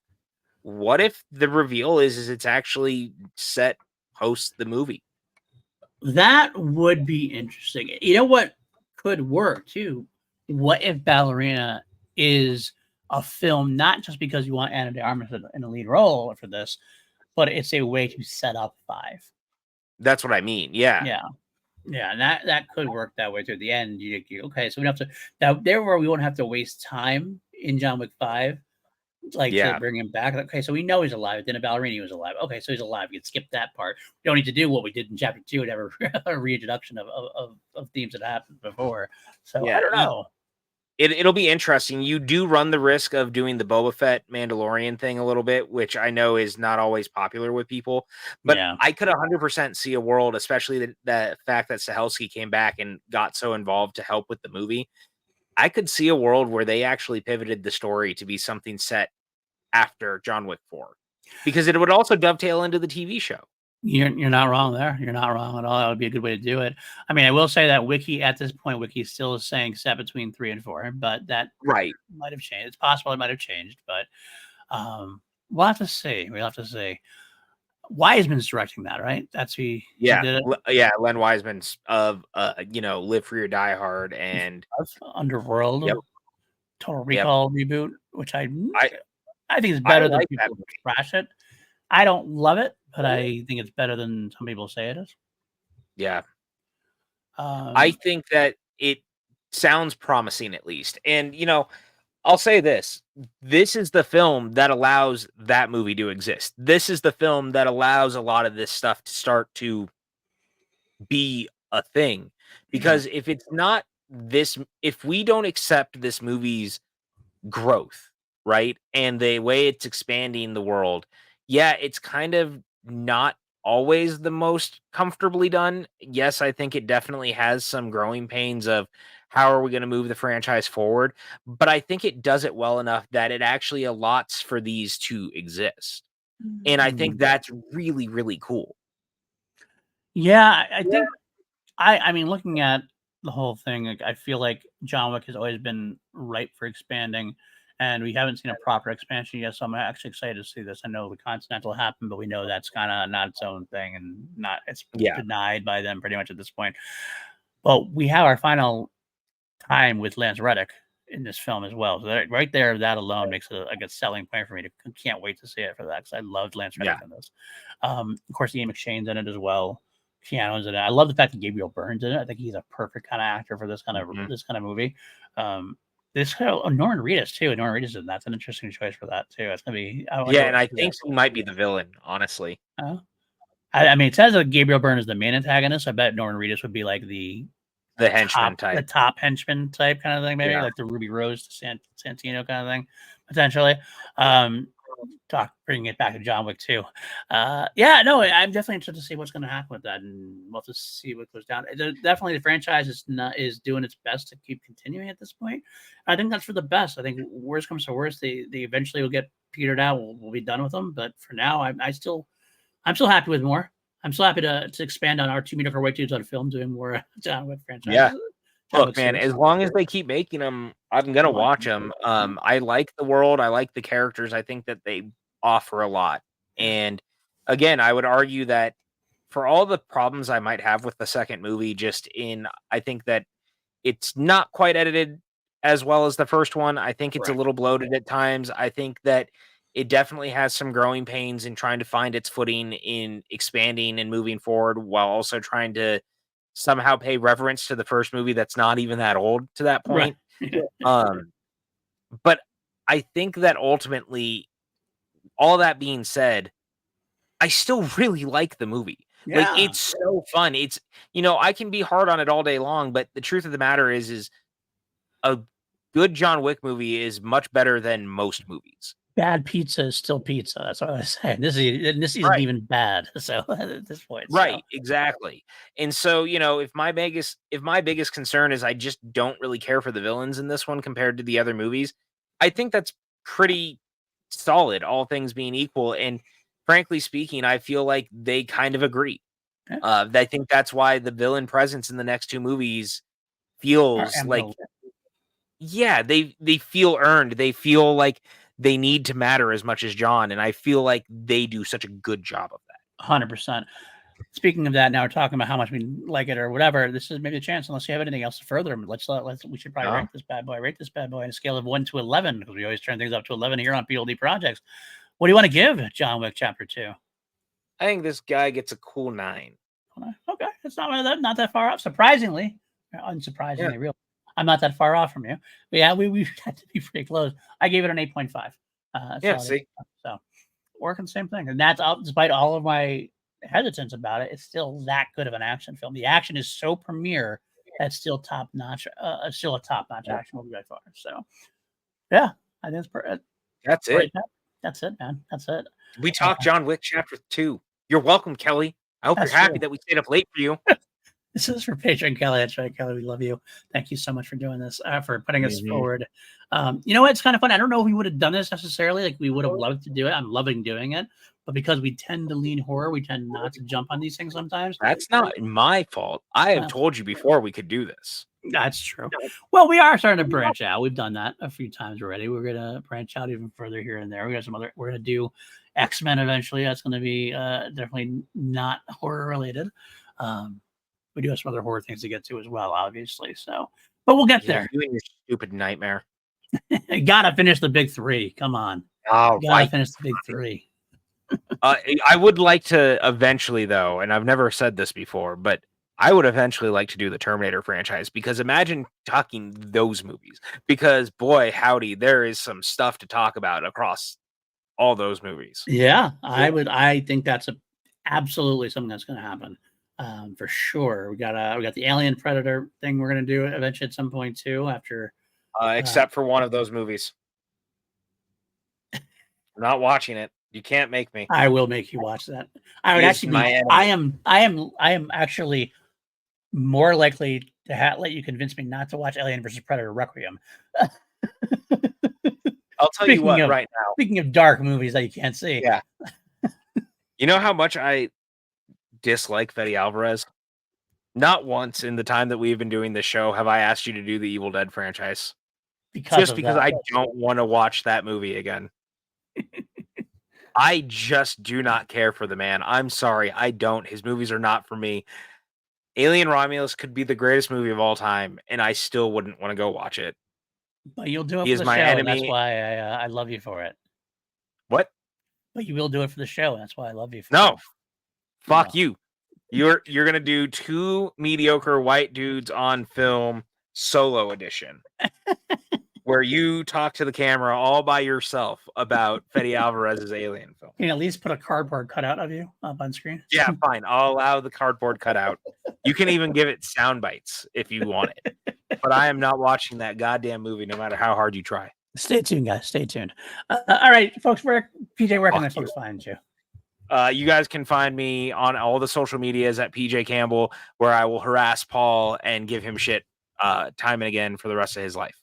What if the reveal is it's actually set post the movie? That would be interesting. You know what could work too? What if Ballerina is a film, not just because you want Anna de Armas in a lead role for this, but it's a way to set up 5. That's what I mean. Yeah. Yeah. Yeah, and that could work that way too. At the end, okay, so we don't have to now. Therefore, we won't have to waste time in John Wick 5, like to Yeah. bring him back. Okay, so we know he's alive. Then Ballerini was alive. Okay, so he's alive. We can skip that part. We don't need to do what we did in Chapter 2 and have a reintroduction of themes that happened before. So I Yeah. don't know. It'll be interesting. You do run the risk of doing the Boba Fett Mandalorian thing a little bit, which I know is not always popular with people. But Yeah, I could 100% see a world, especially the fact that Stahelski came back and got so involved to help with the movie. I could see a world where they actually pivoted the story to be something set after John Wick 4, because it would also dovetail into the TV show. you're not wrong there. You're not wrong at all. That would be a good way to do it. I mean, I will say that Wiki at this point, Wiki still is saying set between 3 and 4, but that Right. might have changed. It's possible it might have changed, but we'll have to see. We'll have to see. Wiseman's directing that, right? That's he Yeah. did it. Yeah. Len Wiseman's of, Live Free or Die Hard and Underworld, yep. Total Recall reboot, which I think is I better than like that people trash it. I don't love it, but I think it's better than some people say it is. Yeah. I think that it sounds promising at least. And, I'll say this. This is the film that allows that movie to exist. This is the film that allows a lot of this stuff to start to be a thing. Because if it's not this, if we don't accept this movie's growth, right? And the way it's expanding the world, yeah, it's kind of not always the most comfortably done. Yes, I think it definitely has some growing pains of how are we going to move the franchise forward, but I think it does it well enough that it actually allots for these to exist. And I think that's really, really cool. Yeah, I think I mean, looking at the whole thing, like, I feel like John Wick has always been ripe for expanding, and we haven't seen a proper expansion yet. So I'm actually excited to see this. I know the Continental happened, but we know that's kind of not its own thing, and not it's Yeah. denied by them pretty much at this point. But we have our final time with Lance Reddick in this film as well. So right there, that alone makes it a good selling point for me. Can't wait to see it for that because I loved Lance Reddick in this. Of course, Ian McShane's in it as well. Keanu's in it. I love the fact that Gabriel Byrne's in it. I think he's a perfect kind of actor for this kind of movie. This Norman Reedus too. Norman Reedus, and that's an interesting choice for that too. It's gonna be And I think he might be the villain, honestly. I mean, it says that Gabriel Byrne is the main antagonist. I bet Norman Reedus would be like the henchman type, the top henchman type kind of thing, maybe like the Ruby Rose to Santino kind of thing, potentially. Bringing it back to John Wick too. I'm definitely interested to see what's going to happen with that, and we'll have to see what goes down. Definitely, the franchise is doing its best to keep continuing at this point. I think that's for the best. I think worst comes to worst, they eventually will get petered out. We'll be done with them, but for now, I'm still happy with more. I'm so happy to expand on our 2 Mediocre White Dudes on film, doing more John Wick franchise. Yeah. Look, man, as long as they keep making them, I'm gonna watch them. I like the world. I like the characters. I think that they offer a lot. And again, I would argue that for all the problems I might have with the second movie, I think that it's not quite edited as well as the first one. I think it's a little bloated at times. I think that it definitely has some growing pains in trying to find its footing in expanding and moving forward while also trying to somehow pay reverence to the first movie that's not even that old to that point. But I think that ultimately, all that being said, I still really like the movie. Like, it's so fun. It's, I can be hard on it all day long, but the truth of the matter is a good John Wick movie is much better than most movies. Bad pizza is still pizza. That's what I was saying. This isn't even bad. So at this point, right, exactly. And so, if my biggest concern is I just don't really care for the villains in this one compared to the other movies, I think that's pretty solid, all things being equal. And frankly speaking, I feel like they kind of agree. I think that's why the villain presence in the next 2 movies feels like, they feel earned. They feel like they need to matter as much as John, and I feel like they do such a good job of that. 100%. speaking of that, now we're talking about how much we like it or whatever. This is maybe a chance, unless you have anything else to further. We should probably rank this bad boy. Rate this bad boy on a scale of 1 to 11, because we always turn things up to 11 here on PLD Projects. What do you want to give John Wick Chapter 2? I think this guy gets a cool 9. Okay, it's not that far off. Surprisingly, unsurprisingly, real. I'm not that far off from you. But yeah, we had to be pretty close. I gave it an 8.5. Yeah, see, so working the same thing, and that's despite all of my hesitance about it. It's still that good of an action film. The action is so premier. That's still top notch. Still a top notch action movie by far. So, yeah, I think that's it. That's it, man. That's it. We talked John Wick Chapter 2. You're welcome, Kelly. I hope you're happy that we stayed up late for you. This is for Patreon Kelly. That's right, Kelly. We love you. Thank you so much for doing this, for putting us forward. You know what? It's kind of fun. I don't know if we would have done this necessarily. Like, we would have loved to do it. I'm loving doing it. But because we tend to lean horror, we tend not to jump on these things sometimes. That's not my fault. I have told you before we could do this. That's true. Well, we are starting to branch out. We've done that a few times already. We're going to branch out even further here and there. We got some other. We're going to do X-Men eventually. That's going to be definitely not horror related. We do have some other horror things to get to as well, obviously. So, but we'll get there. You and your stupid nightmare. Gotta finish the big 3. Come on. Oh, gotta finish the big 3. I would like to eventually, though, and I've never said this before, but I would eventually like to do the Terminator franchise, because imagine talking those movies. Because boy, howdy, there is some stuff to talk about across all those movies. Yeah, I think that's absolutely something that's going to happen. For sure. We got the Alien Predator thing we're going to do eventually at some point too. After, except for one of those movies, I'm not watching it. You can't make me. I will make you watch that. I would actually. I am actually more likely to let you convince me not to watch Alien versus Predator Requiem. I'll tell you what right now. Speaking of dark movies that you can't see. Yeah. You know how much I dislike Fede Alvarez? Not once in the time that we've been doing this show have I asked you to do the Evil Dead franchise. Because I don't want to watch that movie again. I just do not care for the man. I'm sorry. I don't. His movies are not for me. Alien Romulus could be the greatest movie of all time, and I still wouldn't want to go watch it. But you'll do it for the show, and that's why I love you for it. What? But you will do it for the show, and that's why I love you for it. Fuck you. You're gonna do 2 mediocre white dudes on film solo edition. Where you talk to the camera all by yourself about Fede Alvarez's Alien film. Can you at least put a cardboard cutout of you up on screen? Yeah, fine. I'll allow the cardboard cutout. You can even give it sound bites if you want it. But I am not watching that goddamn movie no matter how hard you try. Stay tuned, guys. Stay tuned. All right, folks. PJ, where can the folks find you? You guys can find me on all the social medias at PJ Campbell, where I will harass Paul and give him shit time and again for the rest of his life.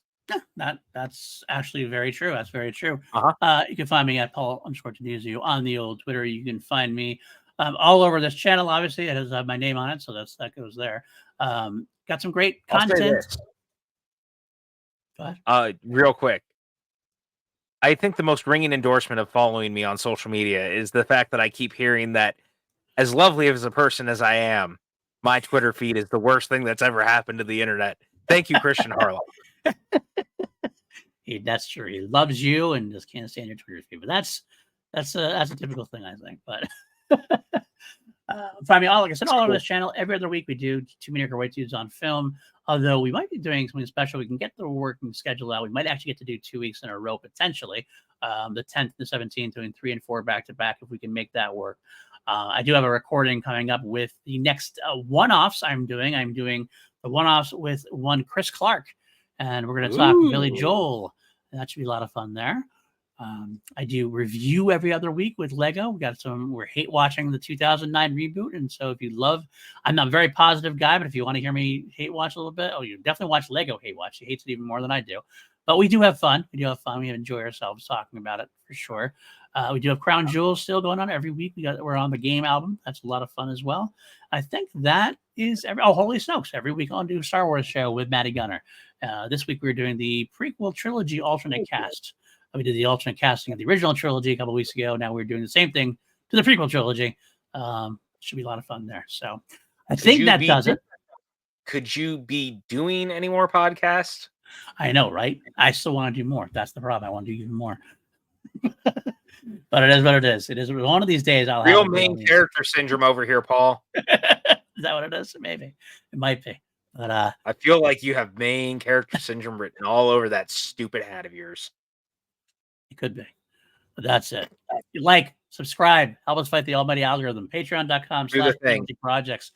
That's actually very true. That's very true. Uh-huh. You can find me at Paul_Tedesio on the old Twitter. You can find me all over this channel. Obviously, it has my name on it, so that goes there. Got some great content. Go ahead. Real quick. I think the most ringing endorsement of following me on social media is the fact that I keep hearing that, as lovely as a person as I am, my Twitter feed is the worst thing that's ever happened to the internet. Thank you, Christian Harlow. That's true. He loves you and just can't stand your Twitter feed. But that's a typical thing, I think. But find me like I said, all over this channel. Every other week we do 2 Mediocre White Dudes on film. Although we might be doing something special, we can get the working schedule out. We might actually get to do 2 weeks in a row potentially. The 10th and the 17th, doing 3 and 4 back to back if we can make that work. I do have a recording coming up with the next one-offs I'm doing. I'm doing the one-offs with one Chris Clark. And we're going to talk Billy Joel. And that should be a lot of fun there. I do review every other week with Lego. We're hate watching the 2009 reboot. And so if you love, I'm not a very positive guy, but if you want to hear me hate watch a little bit, you definitely watch Lego hate watch. He hates it even more than I do. But we do have fun. We enjoy ourselves talking about it for sure. We do have Crown Jewels still going on every week. We're on the game album. That's a lot of fun as well. I think that is Holy Snokes. Every week I'll do a Star Wars show with Matty Gunner. This week we're doing the prequel trilogy alternate cast. We did the alternate casting of the original trilogy a couple weeks ago. Now we're doing the same thing to the prequel trilogy. should be a lot of fun there. So I think that does it. Could you be doing any more podcasts? I know, right? I still want to do more. That's the problem. I want to do even more. But it is what it is. It is one of these days I'll Real have main character syndrome over here, Paul. Is that what it is? Maybe it might be. But I feel like you have main character syndrome written all over that stupid hat of yours. It could be. But that's it. Like, subscribe, help us fight the almighty algorithm. Patreon.com/PLD Projects.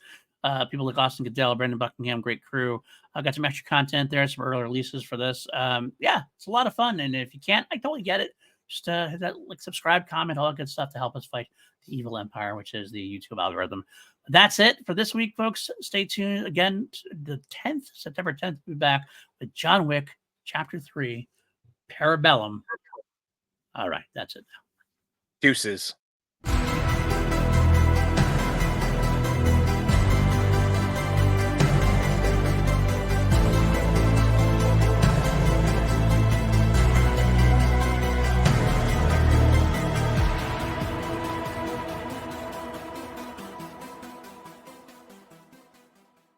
People like Austin Goodell, Brendan Buckingham, great crew. I've got some extra content there, some early releases for this. Yeah, it's a lot of fun. And if you can't, I totally get it. Just hit that like subscribe, comment, all that good stuff to help us fight the evil empire, which is the YouTube algorithm. That's it for this week, folks. Stay tuned again. The 10th, September 10th, we'll be back with John Wick Chapter 3, Parabellum. All right, that's it now. Deuces.